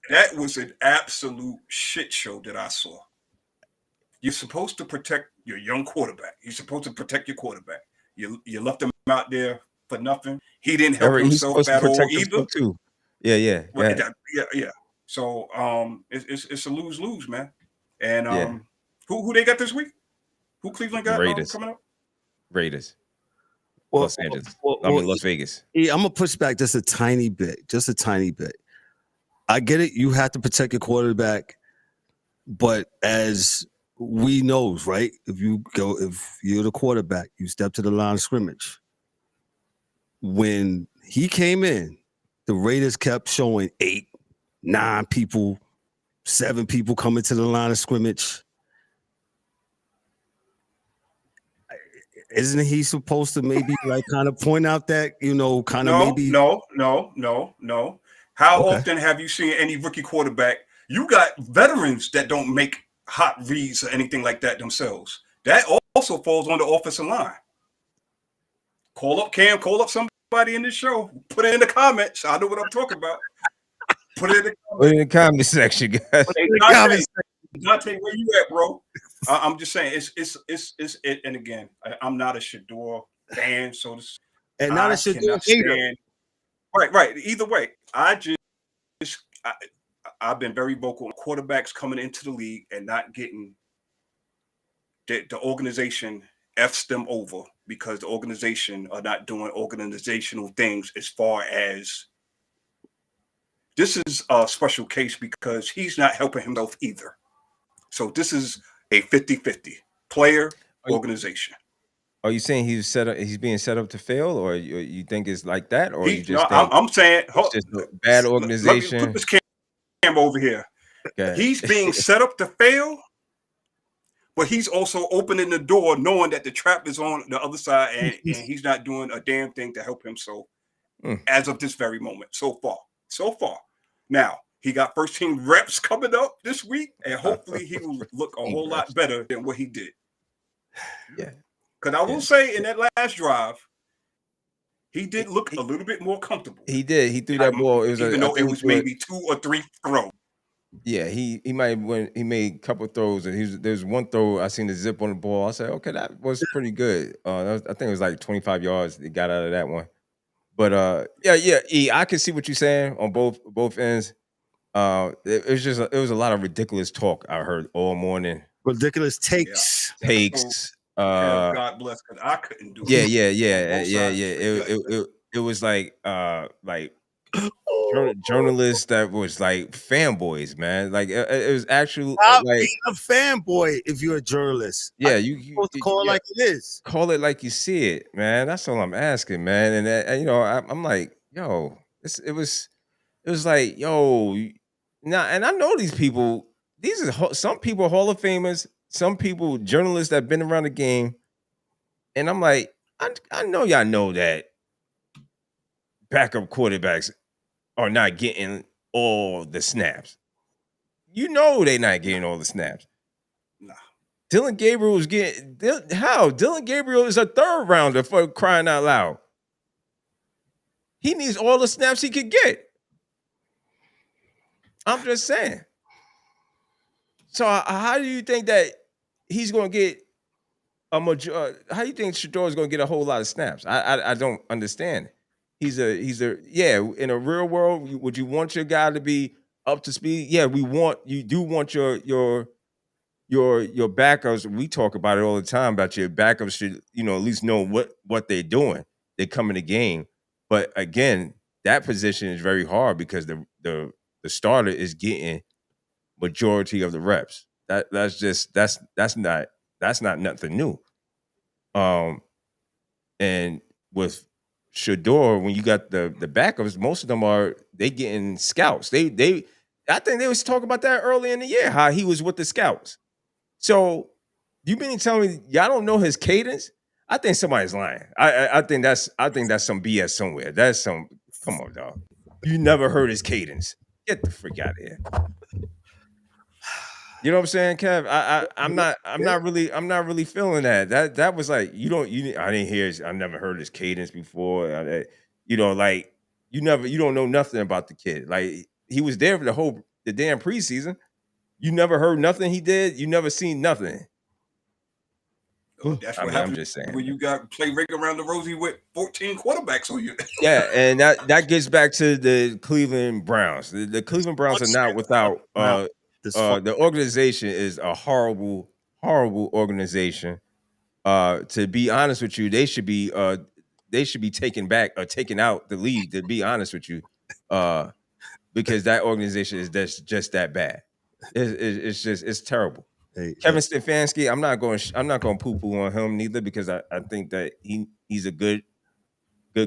that was an absolute shit show that I saw. You're supposed to protect your young quarterback. You're supposed to protect your quarterback. You left him out there for nothing. He didn't help himself at all either. Too. Yeah. Yeah. So it's a lose-lose, man. And who they got this week? Who Cleveland got coming up? Raiders. Well, Los Angeles. Las Vegas. Yeah, I'm gonna push back just a tiny bit. I get it. You have to protect your quarterback, but as we knows, right? If you're the quarterback, you step to the line of scrimmage. When he came in, the Raiders kept showing 8, 9 people, 7 people coming to the line of scrimmage. Isn't he supposed to maybe like kind of point out that, maybe? No. How often have you seen any rookie quarterback? You got veterans that don't make hot reads or anything like that themselves. That also falls on the offensive line. Call up Cam, call up somebody in this show. Put it in the comments. I know what I'm talking about. Put it in the comment section, guys. Dante, where you at, bro? I'm just saying it's and again, I'm not a Shedeur fan, so this and not a Shedeur hater. Right. Either way, I've been very vocal on quarterbacks coming into the league and not getting the organization F's them over because the organization are not doing organizational things as far as this is a special case because he's not helping himself either. So this is a 50-50 player organization. Are you saying he's being set up to fail, or you think it's like that, or I'm saying it's just a bad organization? Let me put this cam over here. Okay. He's being set up to fail, but he's also opening the door knowing that the trap is on the other side and he's not doing a damn thing to help himself as of this very moment. So far. Now, he got first team reps coming up this week, and hopefully he will look a whole lot better than what he did. Yeah. Because I will say in that last drive, he did look a little bit more comfortable. He did. He threw that ball. Even though it was maybe 2 or 3 throws. Yeah, he made a couple of throws, and there's one throw I seen the zip on the ball. I said, okay, that was pretty good. I think it was like 25 yards he got out of that one. But I can see what you're saying on both ends. It was a lot of ridiculous talk I heard all morning. Ridiculous takes. God bless, because I couldn't do it. Yeah. It was like journalists that was like fanboys, man. Like it was actually like being a fanboy if you're a journalist. Yeah, you supposed to call it like it is. Call it like you see it, man. That's all I'm asking, man. And I'm like, yo, it was It was like, yo, now, and I know these people. These are some people Hall of Famers, some people journalists that have been around the game, and I'm like, I know y'all know that backup quarterbacks are not getting all the snaps. You know they're not getting all the snaps. Nah. Dylan Gabriel was getting how? Dylan Gabriel is a third rounder for crying out loud. He needs all the snaps he could get. I'm just saying. So how do you think that he's going to get a major? How do you think Shedeur is going to get a whole lot of snaps? I don't understand. He's a in a real world, would you want your guy to be up to speed? Yeah, you do want your backups. We talk about it all the time about your backups should at least know what they're doing. They come in the game, but again, that position is very hard because the starter is getting majority of the reps. That's not nothing new. And with Shedeur, when you got the backups, most of them they getting scouts. I think they was talking about that early in the year, how he was with the scouts. So you mean to tell me y'all don't know his cadence? I think somebody's lying. I think that's some BS somewhere. Come on, dog. You never heard his cadence. Get the freak out of here. You know what I'm saying, Kev? I'm not really feeling that. That was like I didn't hear I never heard his cadence before. You don't know nothing about the kid. Like he was there for the damn preseason. You never heard nothing he did. You never seen nothing. That's what happens. I'm just saying when you got play ring around the rosy with 14 quarterbacks on you. Yeah, and that gets back to the Cleveland Browns. The Cleveland Browns are not without. The organization is a horrible organization. To be honest with you, they should be taken back or taken out the league. To be honest with you, because that organization is just that bad. It's terrible. Hey, Kevin Stefanski, I'm not going poo-poo on him neither because I think that he's a good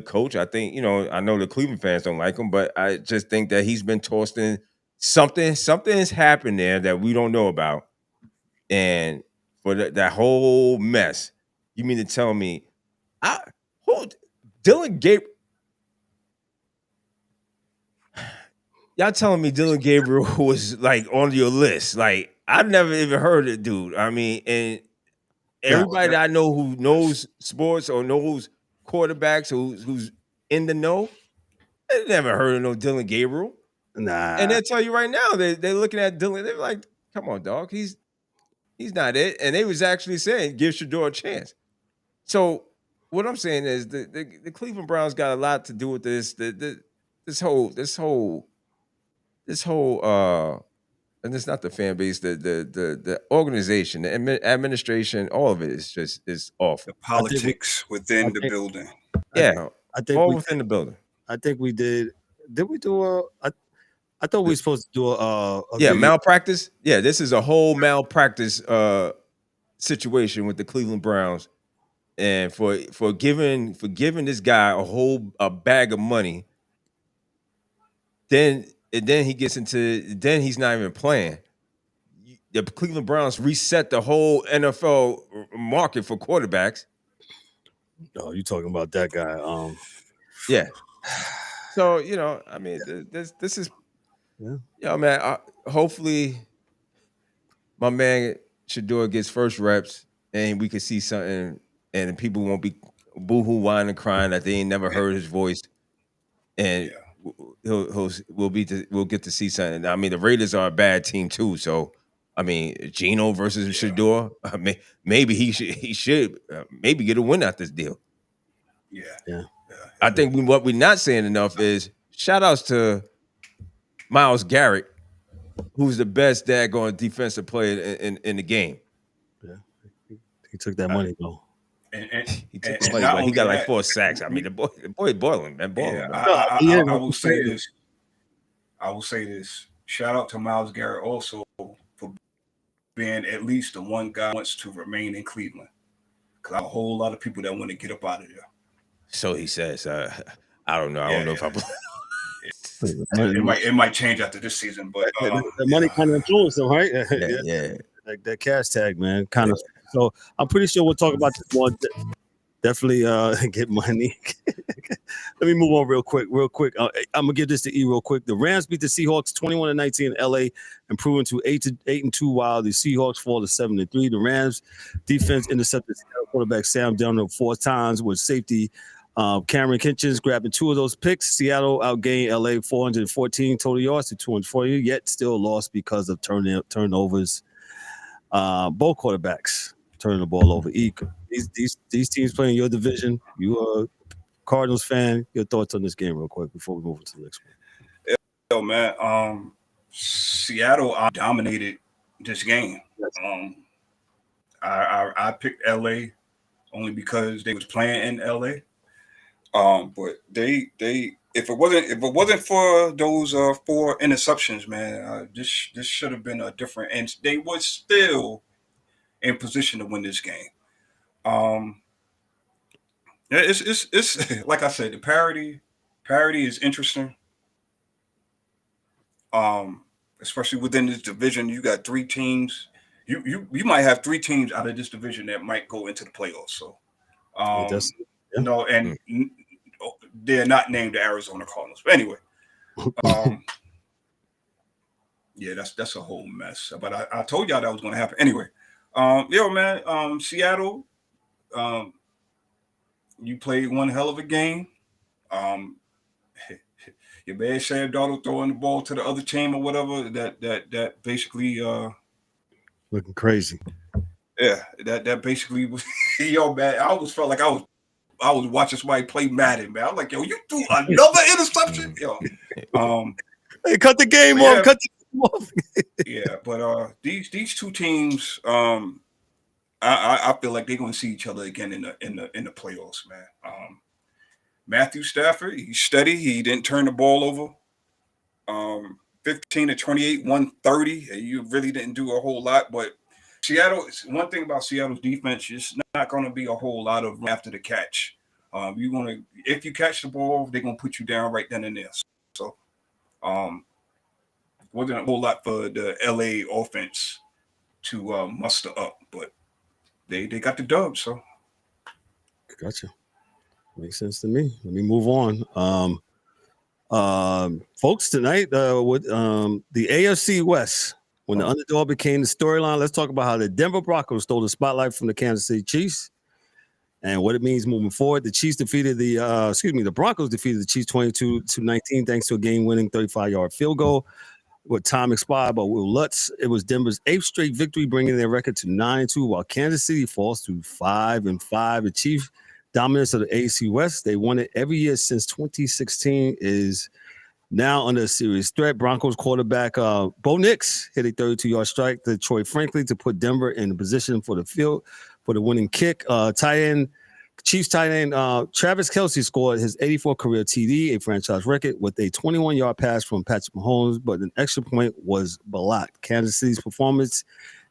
coach. I think I know the Cleveland fans don't like him, but I just think that he's been tossed in. Something has happened there that we don't know about, and for that whole mess, you mean to tell me, Dylan Gabriel? Y'all telling me Dylan Gabriel was like on your list? Like I've never even heard of it, dude. I mean, and everybody that I know who knows sports or knows quarterbacks who's in the know, they never heard of no Dylan Gabriel. Nah. And they'll tell you right now, they're looking at Dylan. They're like, come on, dog. He's not it. And they was actually saying, give Shedeur a chance. So what I'm saying is the Cleveland Browns got a lot to do with this. This whole and it's not the fan base, the organization, the administration, all of it is awful. The politics within the building. Yeah. I think all within the building. I think we did. Did we do I thought we were supposed to do a malpractice. Yeah, this is a whole malpractice situation with the Cleveland Browns, and for giving this guy a bag of money. Then he gets into he's not even playing. The Cleveland Browns reset the whole NFL market for quarterbacks. No, you talking about that guy? Yeah. So I mean, this is. Yeah, man. Hopefully, my man Shedeur gets first reps, and we can see something, and people won't be boo-hoo, whining, and crying that they ain't never heard his voice, and we'll get to see something. I mean, the Raiders are a bad team too, so I mean, Geno versus Shedeur. Maybe he should maybe get a win out this deal. Yeah. I think what we're not saying enough is shout outs to Myles Garrett, who's the best daggone defensive player in the game. Yeah, he took that money though. He took the money, but he got like 4 sacks. I mean, the boy boiling, man. I will say this. Shout out to Myles Garrett also for being at least the one guy who wants to remain in Cleveland. Because I have a whole lot of people that want to get up out of there. So he says. I don't know. I don't know if I. It might change after this season, but the money kind of influenced them, right? Yeah. Like that cash tag, man, kind of. So I'm pretty sure we'll talk about this more. Definitely get money. Let me move on real quick. I'm gonna give this to E real quick. The Rams beat the Seahawks 21-19 in LA, improving to 8-2, while the Seahawks fall to 7-3. The Rams defense intercepted quarterback Sam Darnold 4 times with safety Cameron Kitchens grabbing 2 of those picks. Seattle outgained LA 414 total yards to 240, yet still lost because of turnovers. Both quarterbacks turning the ball over. These teams playing your division. You are a Cardinals fan. Your thoughts on this game real quick before we move on to the next one. Yo, man, Seattle dominated this game. Yes. I picked LA only because they was playing in LA. But they if it wasn't for those 4 interceptions, man, this should have been a different, and they were still in position to win this game. It's like I said, the parity is interesting. Especially within this division, you got 3 teams. You might have 3 teams out of this division that might go into the playoffs. So, no, and they're not named the Arizona Cardinals. But anyway, yeah, that's a whole mess. But I told y'all that was going to happen. Anyway, man, Seattle, you played one hell of a game. Your man Sam Darnold throwing the ball to the other team or whatever, that basically looking crazy. Yeah, that basically was yo, man. I always felt like I was watching somebody play Madden, man. I'm like, yo, you threw another interception, yo. Hey, cut the game off. Cut the game off. Yeah, but these 2 teams, I feel like they're going to see each other again in the playoffs, man. Matthew Stafford, he's steady. He didn't turn the ball over. 15 to 28, 130. You really didn't do a whole lot, but Seattle. One thing about Seattle's defense is not going to be a whole lot of after the catch. If you catch the ball, they're going to put you down right then and there. So, wasn't a whole lot for the LA offense to muster up, but they got the dub. So, gotcha. Makes sense to me. Let me move on. Folks, tonight with the AFC West, when the underdog became the storyline, let's talk about how the Denver Broncos stole the spotlight from the Kansas City Chiefs and what it means moving forward. The Broncos defeated the Chiefs 22-19 thanks to a game-winning 35-yard field goal with time expired by Will Lutz. It was Denver's 8th straight victory, bringing their record to 9-2, while Kansas City falls to 5-5. The Chiefs' dominance of the AFC West, they won it every year since 2016, is now under a serious threat. Broncos quarterback Bo Nix hit a 32-yard strike to Troy Franklin to put Denver in the position for the winning kick. Chiefs tight end Travis Kelce scored his 84th career TD, a franchise record, with a 21-yard pass from Patrick Mahomes, but an extra point was blocked. Kansas City's performance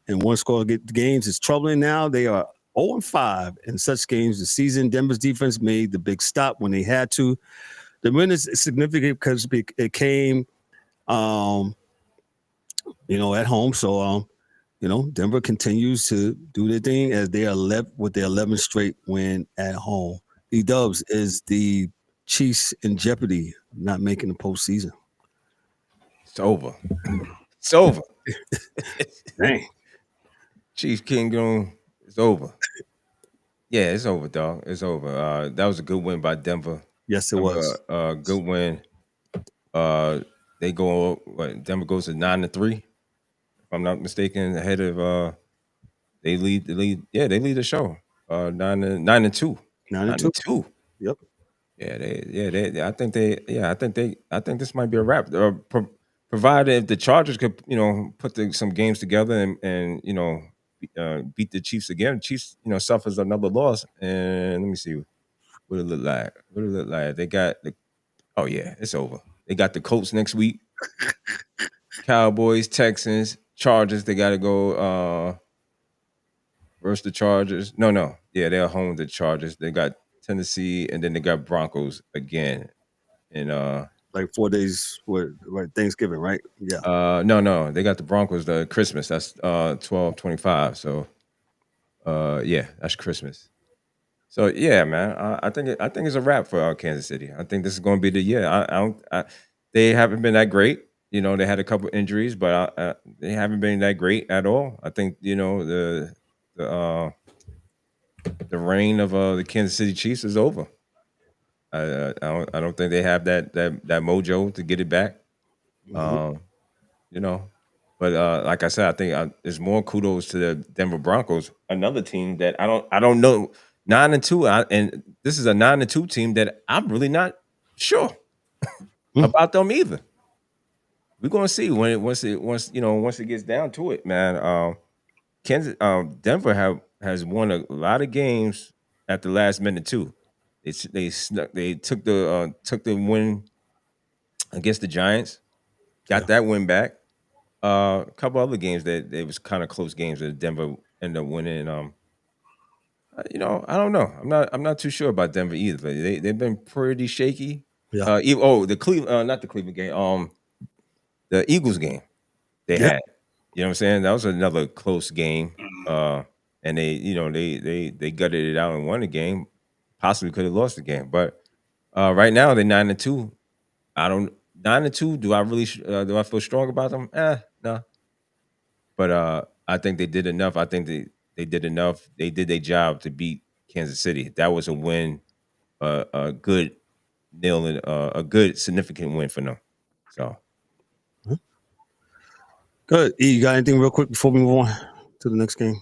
in one-score games is troubling now. They are 0-5 in such games this season. Denver's defense made the big stop when they had to. The win is significant because it came, at home. So, Denver continues to do their thing as they are left with their 11th straight win at home. DDubbz, is the Chiefs in jeopardy of not making the postseason? It's over. It's over. Dang. Chiefs Kingdom, it's over. Yeah, it's over, dog. It's over. That was a good win by Denver. Yes, it was. Good win. They go. Denver goes to 9-3. If I'm not mistaken, ahead of. They lead the lead. Yeah, they lead the show. 9-2. 9-2. Yep. Yeah, I think this might be a wrap. Provided if the Chargers could, put some games together and beat the Chiefs again. Chiefs, suffers another loss. And let me see what it look like. They got it's over. They got the Colts next week. Cowboys, Texans, Chargers. They got to go versus the Chargers. No. Yeah, they're home with the Chargers. They got Tennessee, and then they got Broncos again in like 4 days for right, Thanksgiving, right? Yeah. No, they got the Broncos the Christmas. That's 12/25. So yeah, that's Christmas. So yeah, man, I think it's a wrap for Kansas City. I think this is going to be the year. They haven't been that great. You know, they had a couple injuries, but they haven't been that great at all. I think the reign of the Kansas City Chiefs is over. I don't think they have that mojo to get it back. Mhm. You know, but like I said, I think there's more kudos to the Denver Broncos, another team that I don't know 9-2, and this is a 9-2 team that I'm really not sure Hmm. about them either. We're gonna see once it gets down to it, man. Denver has won a lot of games at the last minute too. They took the win against the Giants, got Yeah. that win back. A couple other games that it was kind of close games that Denver ended up winning. I don't know. I'm not too sure about Denver either. But they've been pretty shaky. Yeah. The Cleveland, not the Cleveland game. The Eagles game they Yeah. had. You know what I'm saying? That was another close game. Mhm. And they gutted it out and won the game. Possibly could have lost the game, but right now they're 9-2. I don't 9-2. Do I really do I feel strong about them? No. But I think they did enough. I think they did enough. They did their job to beat Kansas City. That was a win, a good a good significant win for them. So Good. E, you got anything real quick before we move on to the next game?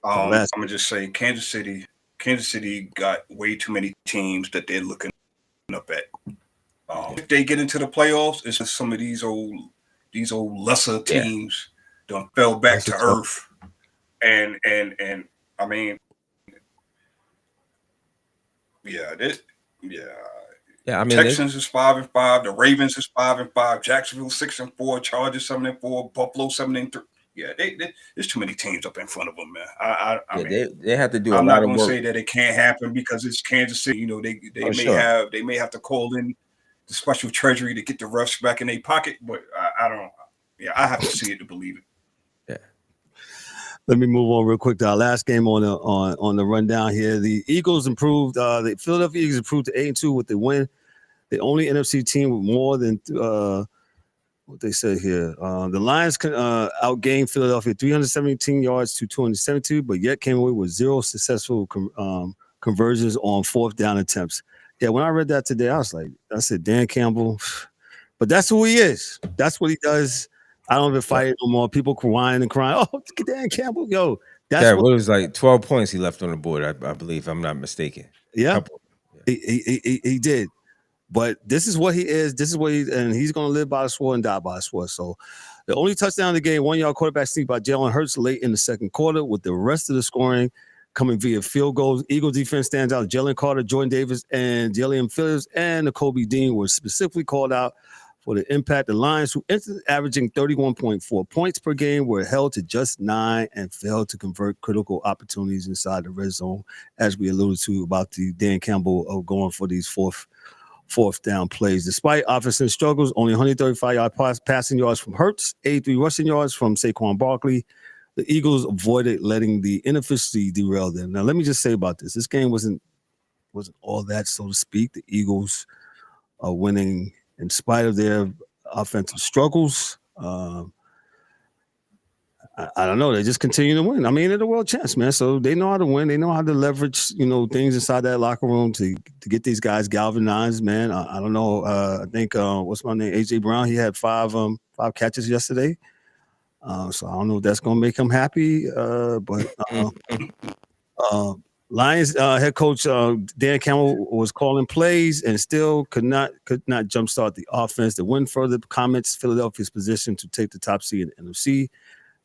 I'm Last. gonna just say Kansas City got way too many teams that they're looking up at. If they get into the playoffs, it's just some of these old lesser teams done fell back That's to what's up. earth. And I mean, yeah. I mean, Texans is 5-5. The Ravens is 5-5. Jacksonville 6-4. Chargers 7-4. Buffalo 7-3. Yeah, there's too many teams up in front of them, man. I mean, they have to do a I'm lot not of going to work. say that it can't happen because it's Kansas City. You know, they Sure. may have to call in the special treasury to get the refs back in their pocket, but I don't. Yeah, I have to see it to believe it. Let me move on real quick to our last game on the rundown here. The Eagles improved. The Philadelphia Eagles improved to 8-2 with the win. The only NFC team with more than what they said here. The Lions outgained Philadelphia 317 yards to 272, but yet came away with 0 successful conversions on fourth down attempts. Yeah, when I read that today, I said, Dan Campbell. But that's who he is. That's what he does. I don't even fight it no more. People crying. Oh, look at Dan Campbell. Yo, that's What was like 12 points he left on the board, I believe, if I'm not mistaken. Yeah, Couple. he did. But this is what he is. This is what and he's going to live by the sword and die by the sword. So the only touchdown of the game, 1-yard quarterback sneak by Jalen Hurts late in the second quarter, with the rest of the scoring coming via field goals. Eagles defense stands out. Jalen Carter, Jordan Davis, and Jalen Phillips and N'Kobe Dean were specifically called out for the impact. The Lions, who ended averaging 31.4 points per game, were held to just 9 and failed to convert critical opportunities inside the red zone, as we alluded to about the Dan Campbell of going for these fourth down plays. Despite offensive struggles, only 135 passing yards from Hurts, 83 rushing yards from Saquon Barkley. The Eagles avoided letting the inefficiency derail them. Now, let me just say about this. This game wasn't all that, so to speak. The Eagles are winning in spite of their offensive struggles. I don't know. They just continue to win. I mean, they're the world champs, man. So they know how to win. They know how to leverage, things inside that locker room to get these guys galvanized, man. I don't know. I think what's my name? AJ Brown. He had five catches yesterday. So I don't know if that's gonna make him happy. But Lions head coach Dan Campbell was calling plays and still could not jumpstart the offense. The win further comments Philadelphia's position to take the top seed in the NFC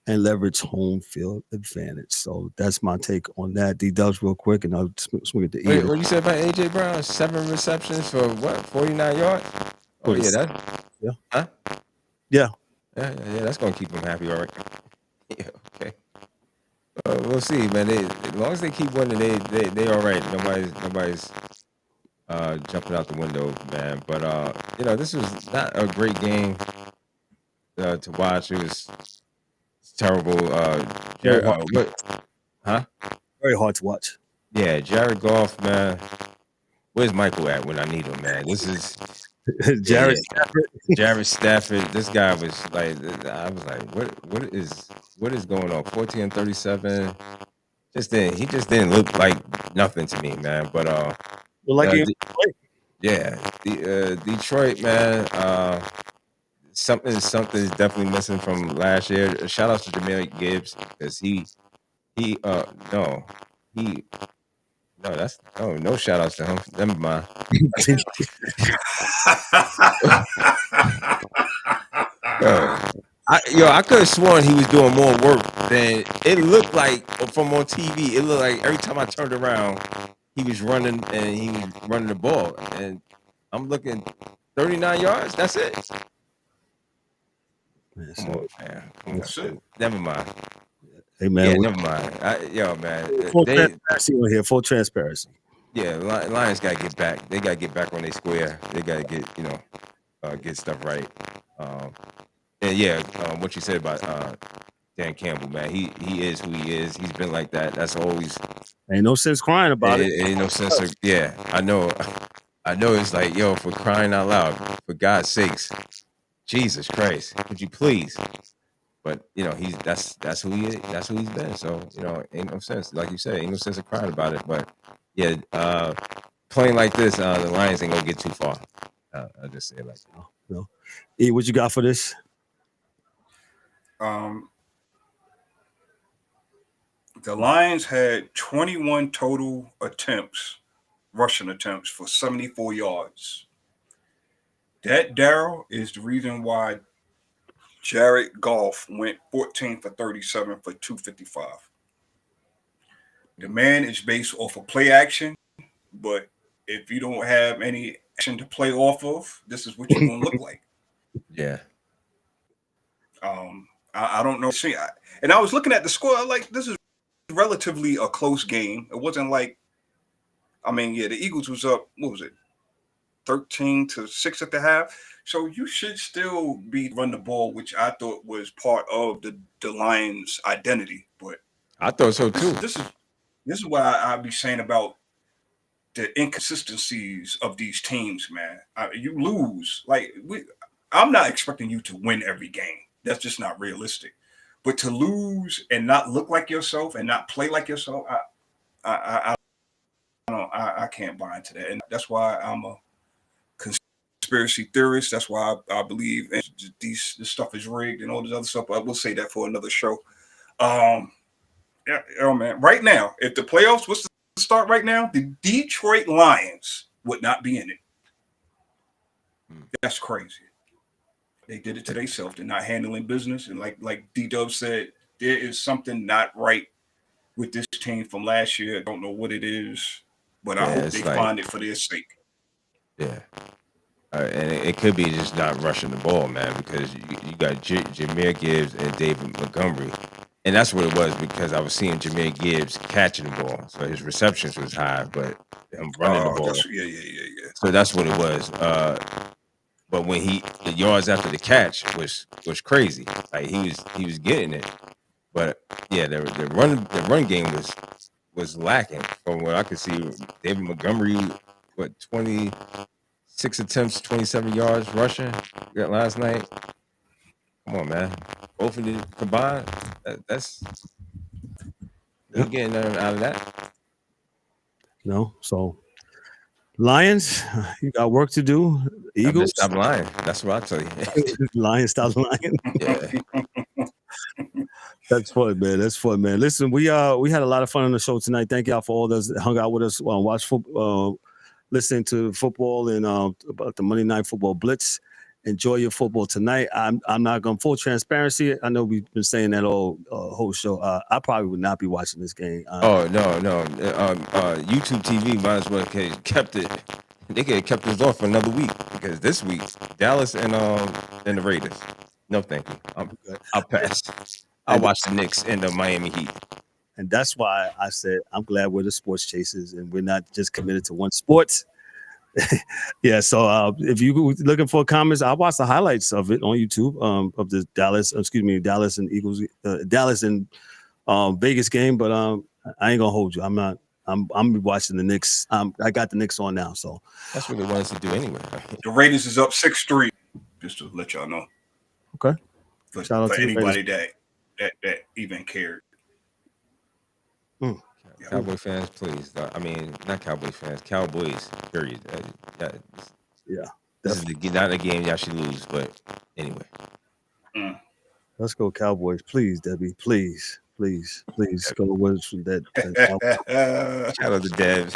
and leverage home field advantage. So that's my take on that. DDubbz real quick, and I'll swing it to Wait, Ian. what you said about AJ Brown? 7 receptions for what? 49 yards? Oh yeah, Yeah. Huh? Yeah. Yeah, that's gonna keep him happy, all right. Yeah, okay. We'll see, man. As long as they keep winning, they all right. Nobody's jumping out the window, man. But this was not a great game to watch. It was terrible. Very hard to watch. Yeah, Jared Goff, man. Where's Michael at when I need him, man? This is Jared Stafford. Jared Stafford. This guy was like, I was like, what is going on? 14 and 37. He just didn't look like nothing to me, man. But Detroit, man. Something is definitely missing from last year. Shout out to Jamar Gibbs because no shout outs to him. Never mind. I could have sworn he was doing more work than it looked like from on TV. It looked like every time I turned around, he was running the ball. And I'm looking 39 yards. That's it. Come on, man. Never mind. Hey man, never mind. Man. Full transparency on here. Full transparency. Yeah, Lions gotta get back. They gotta get back on their square. They gotta get stuff right. What you said about Dan Campbell, man. He is who he is. He's been like that. That's always. Ain't no sense crying about it. Ain't no sense of. Yeah, I know. It's like, for crying out loud, for God's sakes, Jesus Christ, could you please? But that's who he is. That's who he's been. So ain't no sense. Like you said, ain't no sense of crying about it. But playing like this, the Lions ain't gonna get too far. I'll just say it like that. No. E, what you got for this? The Lions had 21 total rushing attempts for 74 yards. That, Darryl, is the reason why Jared Goff went 14 for 37 for 255. The man is based off of play action, but if you don't have any action to play off of, this is what you're going to look like. Yeah. I don't know. And I was looking at the score. Like, this is relatively a close game. It wasn't like, the Eagles was up, 13-6 at the half. So you should still run the ball, which I thought was part of the Lions' identity. But I thought so too. This is what I'd be saying about the inconsistencies of these teams, man. You lose. I'm not expecting you to win every game. That's just not realistic. But to lose and not look like yourself and not play like yourself, I can't buy into that. And that's why I'm a conspiracy theorist. That's why I believe this stuff is rigged and all this other stuff. But I will say that for another show. Man. Right now, if the playoffs was to start right now, the Detroit Lions would not be in it. That's crazy. They did it to themselves. They're not handling business. And like DDubbz said, there is something not right with this team from last year. I don't know what it is, but I hope they find it for their sake. Yeah. And it could be just not rushing the ball, man, because you got Jamar Gibbs and David Montgomery. And that's what it was, because I was seeing Jamar Gibbs catching the ball. So his receptions was high, but him running the ball. Yeah. So that's what it was. But when the yards after the catch was crazy. Like he was getting it. But yeah, the run game was lacking from what I could see. David Montgomery, 26 attempts, 27 yards rushing last night. Come on, man. Both of them combined, that's getting nothing out of that. No, so Lions, you got work to do. Eagles, stop lying. That's what I tell you. Lions, stop lying. Yeah. That's fun, man. That's fun, man. Listen, we had a lot of fun on the show tonight. Thank y'all for all those that hung out with us, watch football, listening to football and about the Monday Night Football Blitz. Enjoy your football tonight. I'm not going full transparency. I know we've been saying that whole show. I probably would not be watching this game. No. YouTube TV might as well have kept it. They could have kept this off for another week, because this week Dallas and the Raiders. No, thank you. I'll pass. I'll watch the Knicks and the Miami Heat. And that's why I said I'm glad we're the sports chasers and we're not just committed to one sport. Yeah, so if you looking for comments, I watched the highlights of it on YouTube of the Dallas and Eagles, Dallas and Vegas game. But I ain't gonna hold you. I'm watching the Knicks. I got the Knicks on now, so that's what they want us to do anyway. The Raiders is up 6-3. Just to let y'all know. Okay. For anybody that even cared. Cowboy fans, please. I mean, not Cowboy fans. Cowboys. Period. This is not a game y'all should lose, but anyway. Let's go Cowboys, please, Debbie. Please go away from that. Shout out to Debs.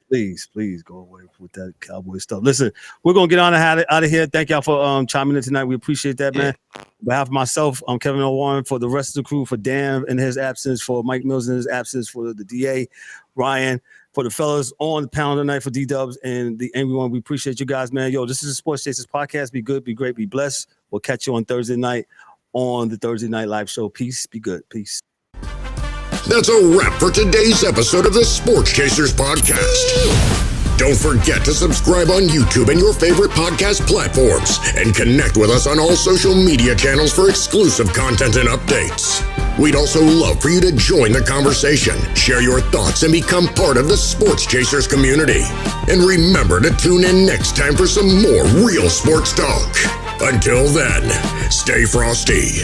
Please go away with that Cowboy stuff. Listen, we're gonna get on out of here. Thank y'all for chiming in tonight. We appreciate that, man. On behalf of myself, I'm Kevin L. Warren, for the rest of the crew, for Dan in his absence, for Mike Mills in his absence, for the DA, Ryan, for the fellas on the panel tonight, for DDubbz and the Angry One. We appreciate you guys, man. Yo, this is a Sports Chasers podcast. Be good, be great, be blessed. We'll catch you on Thursday night on the Thursday Night Live Show. Peace. Be good. Peace. That's a wrap for today's episode of the Sports Chasers podcast. Don't forget to subscribe on YouTube and your favorite podcast platforms, and connect with us on all social media channels for exclusive content and updates. We'd also love for you to join the conversation, share your thoughts, and become part of the Sports Chasers community. And remember to tune in next time for some more real sports talk. Until then, stay frosty.